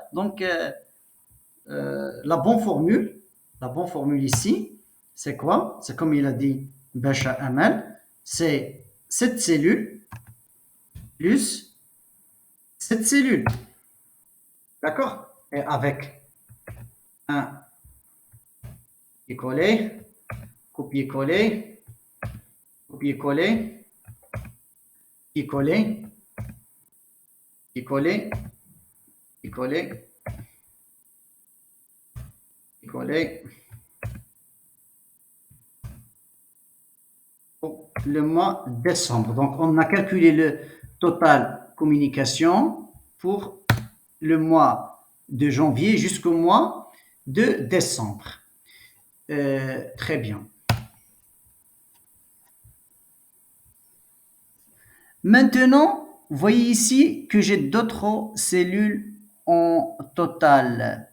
la bonne formule. La bonne formule ici, c'est quoi? C'est comme il a dit Bacha Amal, c'est cette cellule plus cette cellule. D'accord? Et avec un copier-coller, copier-coller, copier-coller, copier-coller, copier-coller, copier-coller, copier-coller. Pour le mois de décembre. Donc, on a calculé le total communication pour le mois de janvier jusqu'au mois de décembre. Très bien. Maintenant, vous voyez ici que j'ai d'autres cellules en total.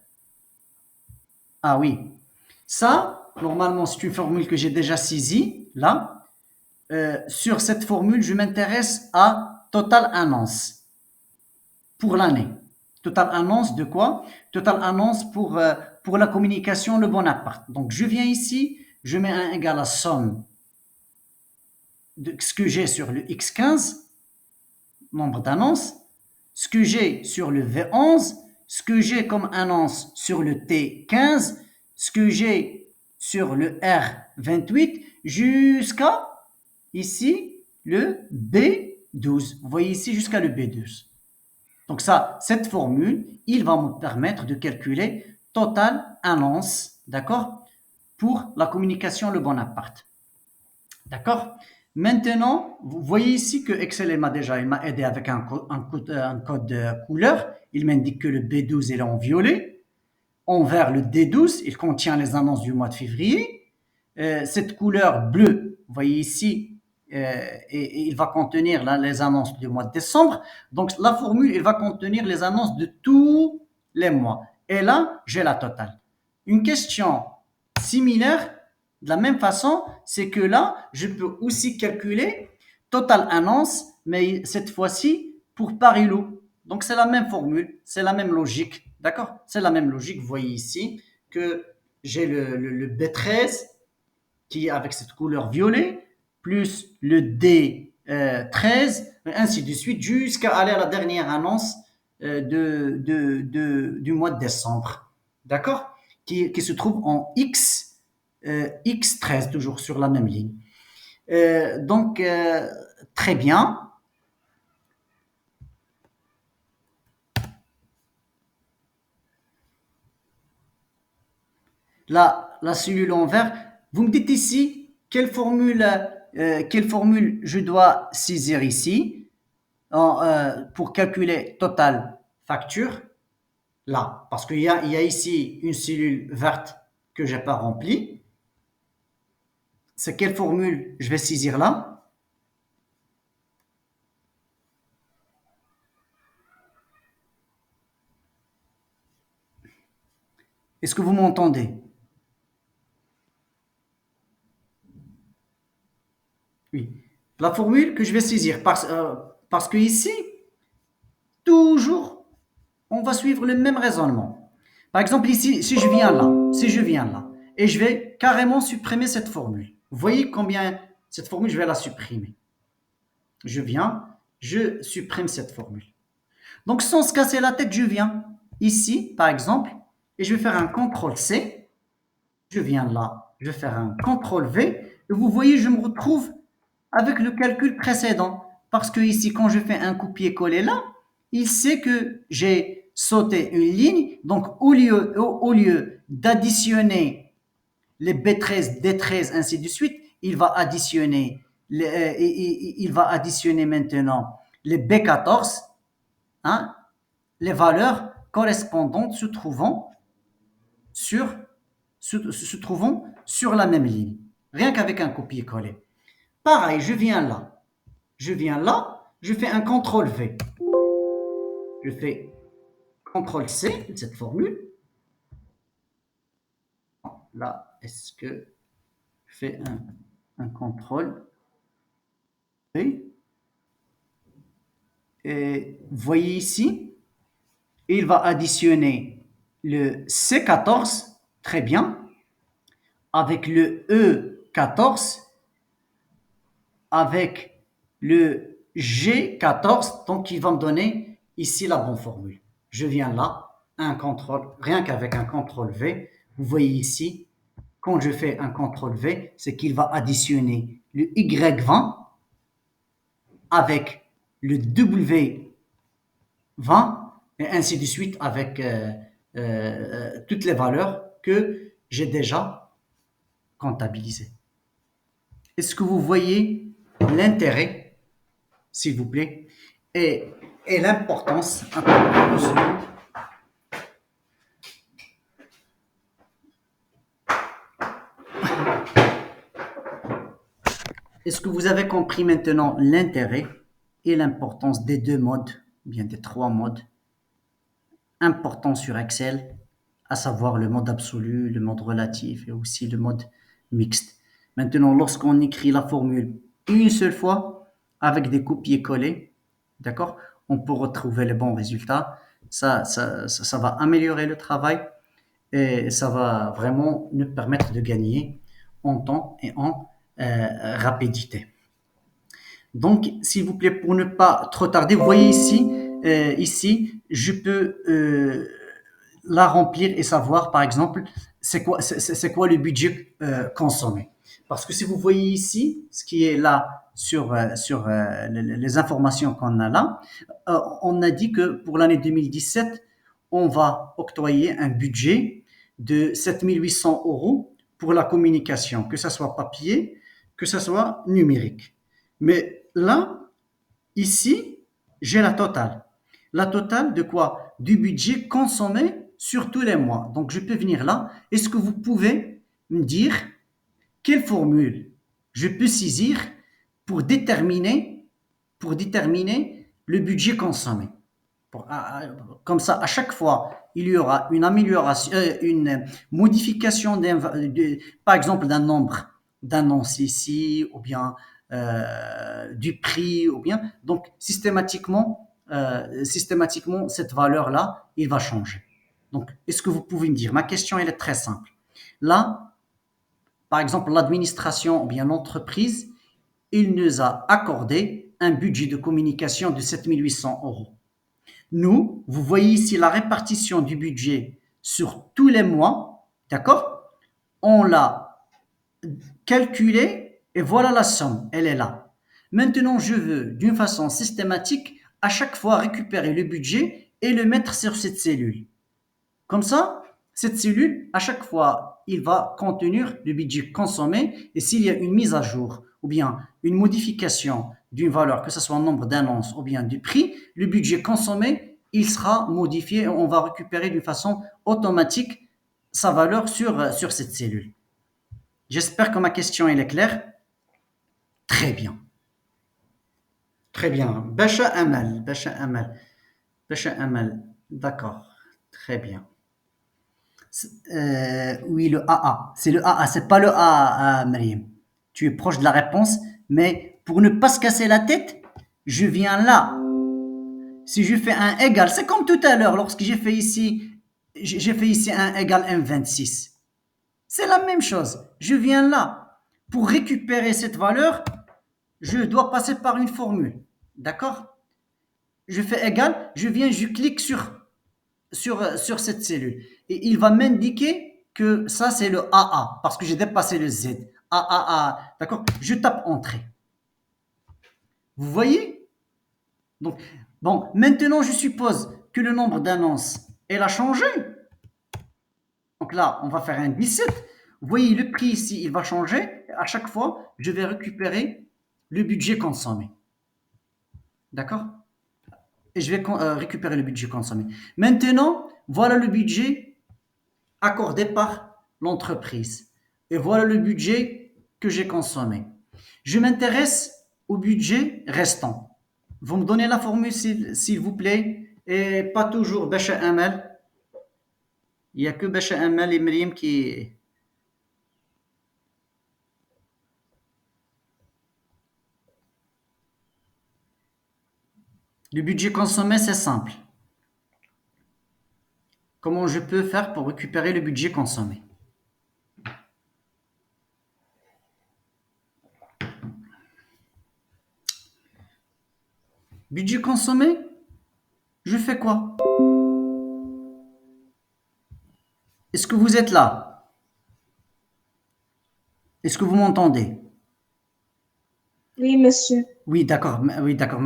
Ah oui. Ça, normalement, c'est une formule que j'ai déjà saisie, là. Sur cette formule, je m'intéresse à total annonce pour l'année. Total annonce de quoi? Total annonce pour la communication Le Bonaparte. Donc, je viens ici, je mets 1 égale à somme de ce que j'ai sur le X15, nombre d'annonces, ce que j'ai sur le V11, ce que j'ai comme annonce sur le T15, ce que j'ai sur le R28, jusqu'à ici le B12. Vous voyez ici jusqu'à le B12. Donc ça, cette formule, il va me permettre de calculer total annonce, d'accord, pour la communication Le Bonaparte. D'accord? Maintenant, vous voyez ici que Excel m'a aidé avec un code couleur. Il m'indique que le B12 est en violet. En vert, le D12, il contient les annonces du mois de février. Cette couleur bleue, vous voyez ici, et il va contenir là, les annonces du mois de décembre. Donc, la formule, il va contenir les annonces de tous les mois. Et là, j'ai la totale. Une question similaire, de la même façon, c'est que là, je peux aussi calculer totale annonce, mais cette fois-ci pour Paris-Loup. Donc, c'est la même formule, c'est la même logique. D'accord? C'est la même logique. Vous voyez ici que j'ai le B13 qui est avec cette couleur violet, plus le D13, ainsi de suite, jusqu'à aller à la dernière annonce du mois de décembre. D'accord? Qui se trouve en X13, toujours sur la même ligne. Donc, très bien. La cellule en vert, vous me dites ici quelle formule je dois saisir ici pour calculer total facture. Là, parce qu'il y a ici une cellule verte que je n'ai pas remplie. C'est quelle formule je vais saisir là? Est-ce que vous m'entendez? Oui. La formule que je vais saisir, parce que ici, toujours, on va suivre le même raisonnement. Par exemple, ici, si je viens là, et je vais carrément supprimer cette formule. Vous voyez combien cette formule, je vais la supprimer. Je viens, je supprime cette formule. Donc, sans se casser la tête, je viens ici, par exemple, et je vais faire un CTRL-C. Je viens là, je vais faire un CTRL-V. Et vous voyez, je me retrouve avec le calcul précédent. Parce que ici, quand je fais un copier-coller là, il sait que j'ai sauté une ligne. Donc, au lieu d'additionner les B13, D13, ainsi de suite, il va additionner, il va additionner maintenant les B14, hein, les valeurs correspondantes sur, se trouvant sur la même ligne, rien qu'avec un copier-coller. Pareil, je viens là, je fais un CTRL V, je fais CTRL C de cette formule. Là, est-ce que je fais un CTRL V? Et vous voyez ici, il va additionner le C14, très bien, avec le E14, avec le G14, donc il va me donner ici la bonne formule. Je viens là, un contrôle, rien qu'avec un CTRL V, vous voyez ici, quand je fais un CTRL V, c'est qu'il va additionner le Y20 avec le W20 et ainsi de suite avec toutes les valeurs que j'ai déjà comptabilisées. Est-ce que vous voyez l'intérêt, s'il vous plaît, et l'importance? Est-ce que vous avez compris maintenant l'intérêt et l'importance des deux modes, bien des trois modes importants sur Excel, à savoir le mode absolu, le mode relatif et aussi le mode mixte. Maintenant, lorsqu'on écrit la formule une seule fois avec des copier-coller, d'accord, on peut retrouver les bons résultats. Ça va améliorer le travail et ça va vraiment nous permettre de gagner en temps et en rapidité. Donc, s'il vous plaît, pour ne pas trop tarder, vous voyez ici, je peux la remplir et savoir, par exemple, c'est quoi le budget consommé. Parce que si vous voyez ici, ce qui est là sur les informations qu'on a là, on a dit que pour l'année 2017, on va octroyer un budget de 7 800 € pour la communication, que ce soit papier, que ce soit numérique. Mais là, ici, j'ai la totale. La totale de quoi? Du budget consommé sur tous les mois. Donc, je peux venir là. Est-ce que vous pouvez me dire quelle formule je peux saisir pour déterminer le budget consommé? Comme ça, à chaque fois, il y aura une amélioration, une modification, par exemple, d'un nombre d'annonces ici, ou bien du prix, ou bien. Donc, systématiquement, cette valeur-là, il va changer. Donc, est-ce que vous pouvez me dire? Ma question, elle est très simple. Là, par exemple, l'administration ou bien l'entreprise, il nous a accordé un budget de communication de 7 800 €. Nous, vous voyez ici la répartition du budget sur tous les mois, d'accord? On l'a calculé et voilà la somme, elle est là. Maintenant, je veux d'une façon systématique à chaque fois récupérer le budget et le mettre sur cette cellule. Comme ça, cette cellule, à chaque fois, il va contenir le budget consommé et s'il y a une mise à jour ou bien une modification d'une valeur, que ce soit le nombre d'annonces ou bien du prix, le budget consommé, il sera modifié et on va récupérer d'une façon automatique sa valeur sur cette cellule. J'espère que ma question est claire. Très bien. Très bien. Bacha Amal. D'accord. Très bien. Oui, le AA. C'est le AA, c'est pas le A, Mariam. Tu es proche de la réponse, mais pour ne pas se casser la tête, je viens là. Si je fais un égal, c'est comme tout à l'heure, lorsque j'ai fait ici un égal M26. C'est la même chose. Je viens là. Pour récupérer cette valeur, je dois passer par une formule. D'accord? Je fais égal, je clique sur cette cellule. Et il va m'indiquer que ça, c'est le AA, parce que j'ai dépassé le Z. AAA, d'accord? Je tape Entrée. Vous voyez? Donc, bon, maintenant, je suppose que le nombre d'annonces, elle a changé. Donc là, on va faire un 17. vous voyez, le prix ici, il va changer. À chaque fois, je vais récupérer le budget consommé. D'accord? Et je vais récupérer le budget consommé. Maintenant, voilà le budget accordé par l'entreprise. Et voilà le budget que j'ai consommé. Je m'intéresse au budget restant. Vous me donnez la formule, s'il vous plaît, et pas toujours Bacha Amal. Il n'y a que Bacha Amal et Miriam qui... Le budget consommé, c'est simple. Comment je peux faire pour récupérer le budget consommé? Budget consommé, je fais quoi? Est-ce que vous êtes là? Est-ce que vous m'entendez? Oui, monsieur. Oui, d'accord. Oui, d'accord.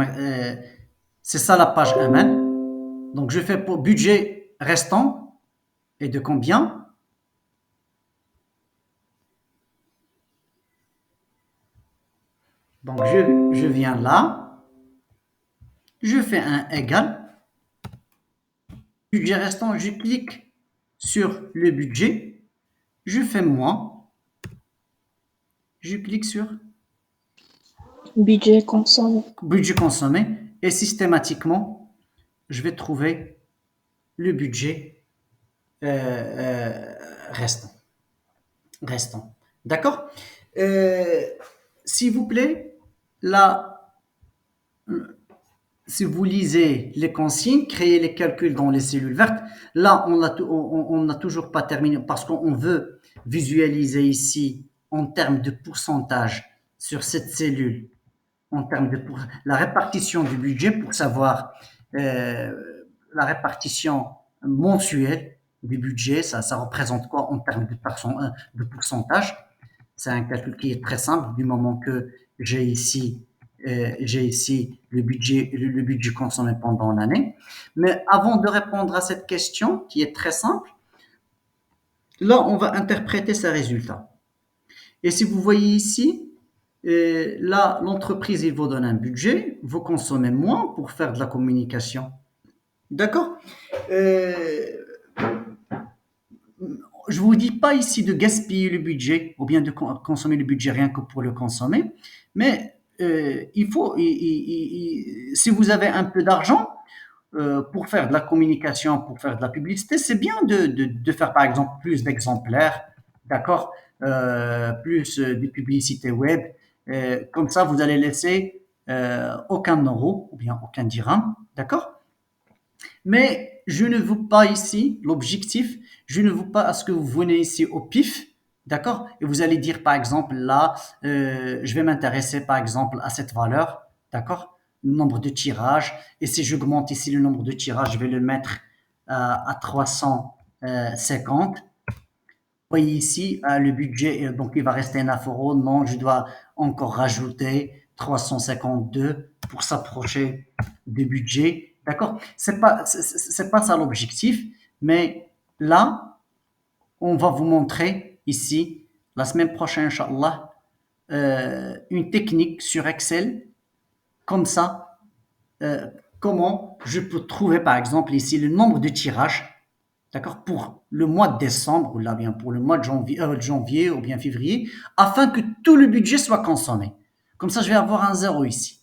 C'est ça la page 1. Donc, je fais pour budget restant et de combien? Donc, je viens là. Je fais un égal. Budget restant, je clique sur le budget. Je fais moins. Je clique sur Budget consommé. budget consommé. Et systématiquement, je vais trouver le budget restant. D'accord? S'il vous plaît, là, si vous lisez les consignes, créez les calculs dans les cellules vertes, là, on n'a toujours pas terminé parce qu'on veut visualiser ici en termes de pourcentage sur cette cellule, en termes de la répartition du budget pour savoir la répartition mensuelle du budget, ça représente quoi en termes de pourcentage. C'est un calcul qui est très simple du moment que j'ai ici le budget consommé pendant l'année. Mais avant de répondre à cette question, qui est très simple, là, on va interpréter ces résultats. Et si vous voyez ici, là, l'entreprise, il vous donne un budget, vous consommez moins pour faire de la communication. D'accord? Je vous dis pas ici de gaspiller le budget ou bien de consommer le budget rien que pour le consommer, mais il faut, si vous avez un peu d'argent pour faire de la communication, pour faire de la publicité, c'est bien de faire par exemple plus d'exemplaires, d'accord, plus de publicité web. Comme ça, vous allez laisser aucun euro ou bien aucun dirham, d'accord? Mais je ne veux pas ici, l'objectif, je ne veux pas à ce que vous venez ici au pif, d'accord? Et vous allez dire par exemple là, je vais m'intéresser par exemple à cette valeur, d'accord? Le nombre de tirages. Et si j'augmente ici le nombre de tirages, je vais le mettre à 350. Vous voyez ici, le budget, donc il va rester 9 euros. Non, je dois encore rajouter 352 pour s'approcher du budget. D'accord? C'est pas ça l'objectif, mais là, on va vous montrer ici, la semaine prochaine, Inch'Allah, une technique sur Excel, comme ça, comment je peux trouver, par exemple, ici, le nombre de tirages, d'accord, pour le mois de décembre, ou là bien pour le mois de janvier ou bien février, afin que tout le budget soit consommé. Comme ça, je vais avoir un zéro ici.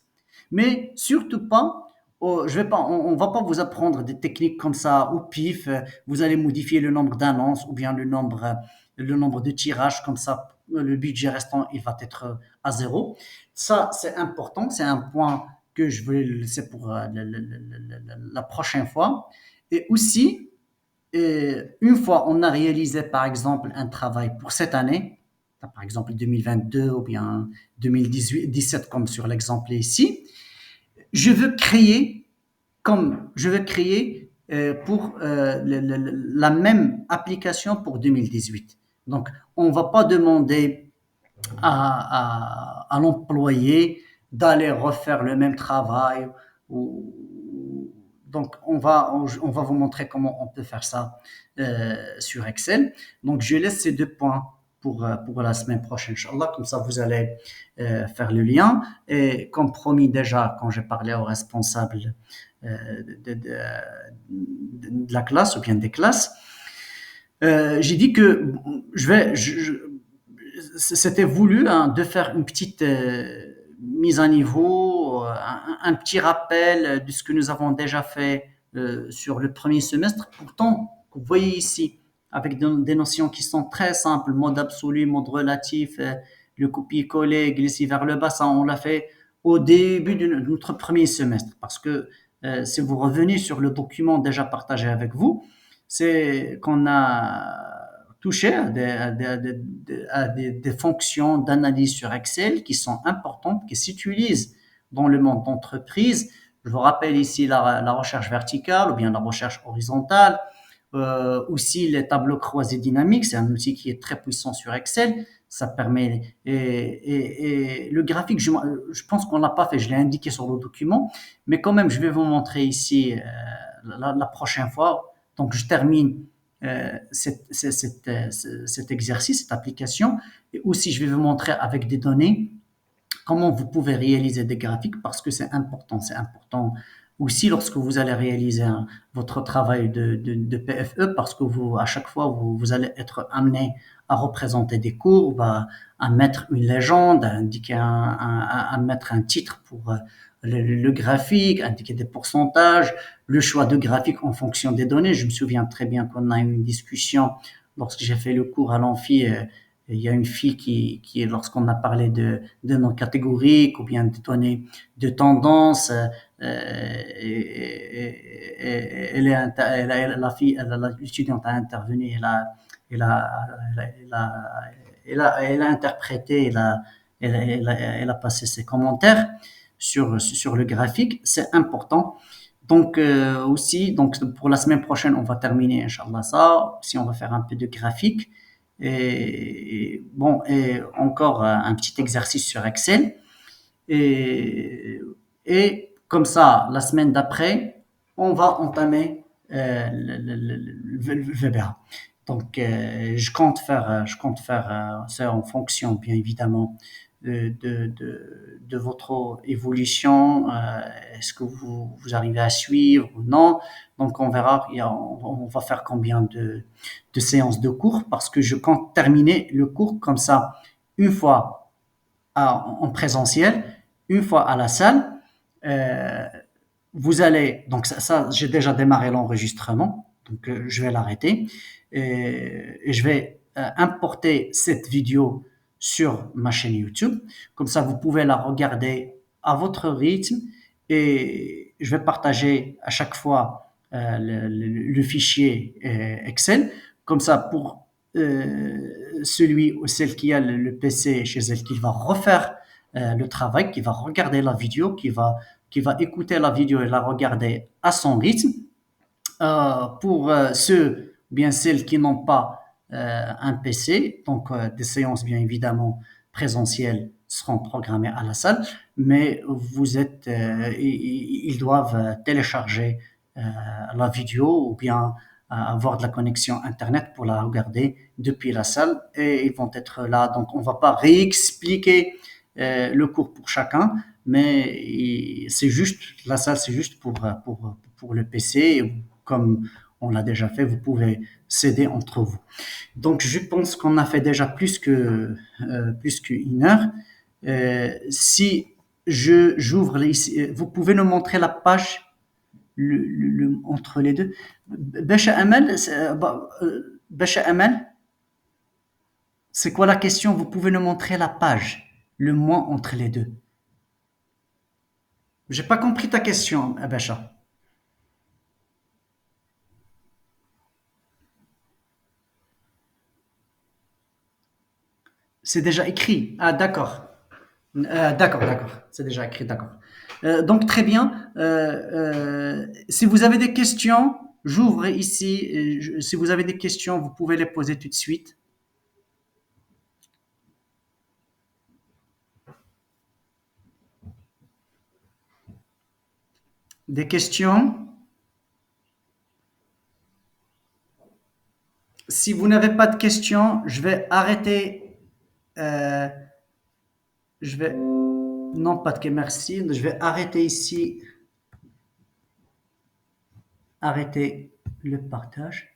Mais surtout pas, je vais pas, on va pas vous apprendre des techniques comme ça au pif. Vous allez modifier le nombre d'annonces ou bien le nombre de tirages comme ça. Le budget restant, il va être à zéro. Ça, c'est important. C'est un point que je vais laisser pour la prochaine fois. Et aussi, une fois on a réalisé par exemple un travail pour cette année, par exemple 2022 ou bien 2017 comme sur l'exemple ici, je veux créer pour la même application pour 2018. Donc, on ne va pas demander à l'employé d'aller refaire le même travail. Donc, on va vous montrer comment on peut faire ça sur Excel. Donc, je laisse ces deux points pour la semaine prochaine, Inch'Allah. Comme ça, vous allez faire le lien. Et comme promis déjà, quand j'ai parlé aux responsables de la classe ou bien des classes, j'ai dit que c'était voulu hein, de faire une petite mise à niveau, un petit rappel de ce que nous avons déjà fait sur le premier semestre. Pourtant, vous voyez ici, avec des notions qui sont très simples, mode absolu, mode relatif, le copier-coller, glisser vers le bas, ça on l'a fait au début de notre premier semestre. Parce que si vous revenez sur le document déjà partagé avec vous, c'est qu'on a touché à des fonctions d'analyse sur Excel qui sont importantes, qui s'utilisent dans le monde d'entreprise. Je vous rappelle ici la recherche verticale ou bien la recherche horizontale. Aussi les tableaux croisés dynamiques, c'est un outil qui est très puissant sur Excel. Ça permet et le graphique, je pense qu'on l'a pas fait, je l'ai indiqué sur le document, mais quand même, je vais vous montrer ici la prochaine fois. Donc, je termine cet exercice, cette application. Et aussi, je vais vous montrer avec des données comment vous pouvez réaliser des graphiques parce que c'est important. C'est important aussi lorsque vous allez réaliser votre travail de PFE parce que à chaque fois, vous allez être amené à représenter des courbes, à mettre une légende, à indiquer à mettre un titre pour le graphique, indiquer des pourcentages, le choix de graphique en fonction des données. Je me souviens très bien qu'on a eu une discussion lorsque j'ai fait le cours à l'amphi. Il y a une fille lorsqu'on a parlé de nos catégoriques ou bien de données de tendance, l'étudiante a intervenu, elle a, elle a interprété, elle a passé ses commentaires sur le graphique. C'est important. Donc aussi, donc pour la semaine prochaine, on va terminer, Inch'Allah, ça. Si on va faire un peu de graphique. Bon, et encore un petit exercice sur Excel. Et, et comme ça, la semaine d'après, on va entamer le VBA. Donc, je compte faire ça en fonction, bien évidemment, de votre évolution. Est-ce que vous arrivez à suivre ou non? Donc, on verra. On va faire combien de séances de cours parce que je compte terminer le cours comme ça, une fois en présentiel, une fois à la salle. Euh, Vous allez, donc ça j'ai déjà démarré l'enregistrement, donc je vais l'arrêter et je vais importer cette vidéo sur ma chaîne YouTube. Comme ça, vous pouvez la regarder à votre rythme et je vais partager à chaque fois le fichier Excel. Comme ça, pour celui ou celle qui a le PC chez elle, qui va refaire le travail, qui va regarder la vidéo, qui va écouter la vidéo et la regarder à son rythme. Pour ceux, bien celles qui n'ont pas un PC, donc des séances bien évidemment présentielles seront programmées à la salle, mais ils doivent télécharger la vidéo ou bien avoir de la connexion Internet pour la regarder depuis la salle et ils vont être là. Donc on ne va pas réexpliquer le cours pour chacun, mais c'est juste, la salle c'est juste pour le PC. Comme on l'a déjà fait, vous pouvez s'aider entre vous. Donc, je pense qu'on a fait déjà plus qu'une heure. Si j'ouvre vous pouvez nous montrer la page entre les deux. Bacha Amal, Bacha Amal, c'est quoi la question? Vous pouvez nous montrer la page, le mois entre les deux. J'ai pas compris ta question, Bacha. C'est déjà écrit. Ah, d'accord. D'accord. C'est déjà écrit, d'accord. Donc, très bien. Si vous avez des questions, j'ouvre ici. Si vous avez des questions, vous pouvez les poser tout de suite. Des questions? si vous n'avez pas de questions, je vais arrêter. euh, je vais. Non, pas de merci. Je vais arrêter ici. Arrêter le partage.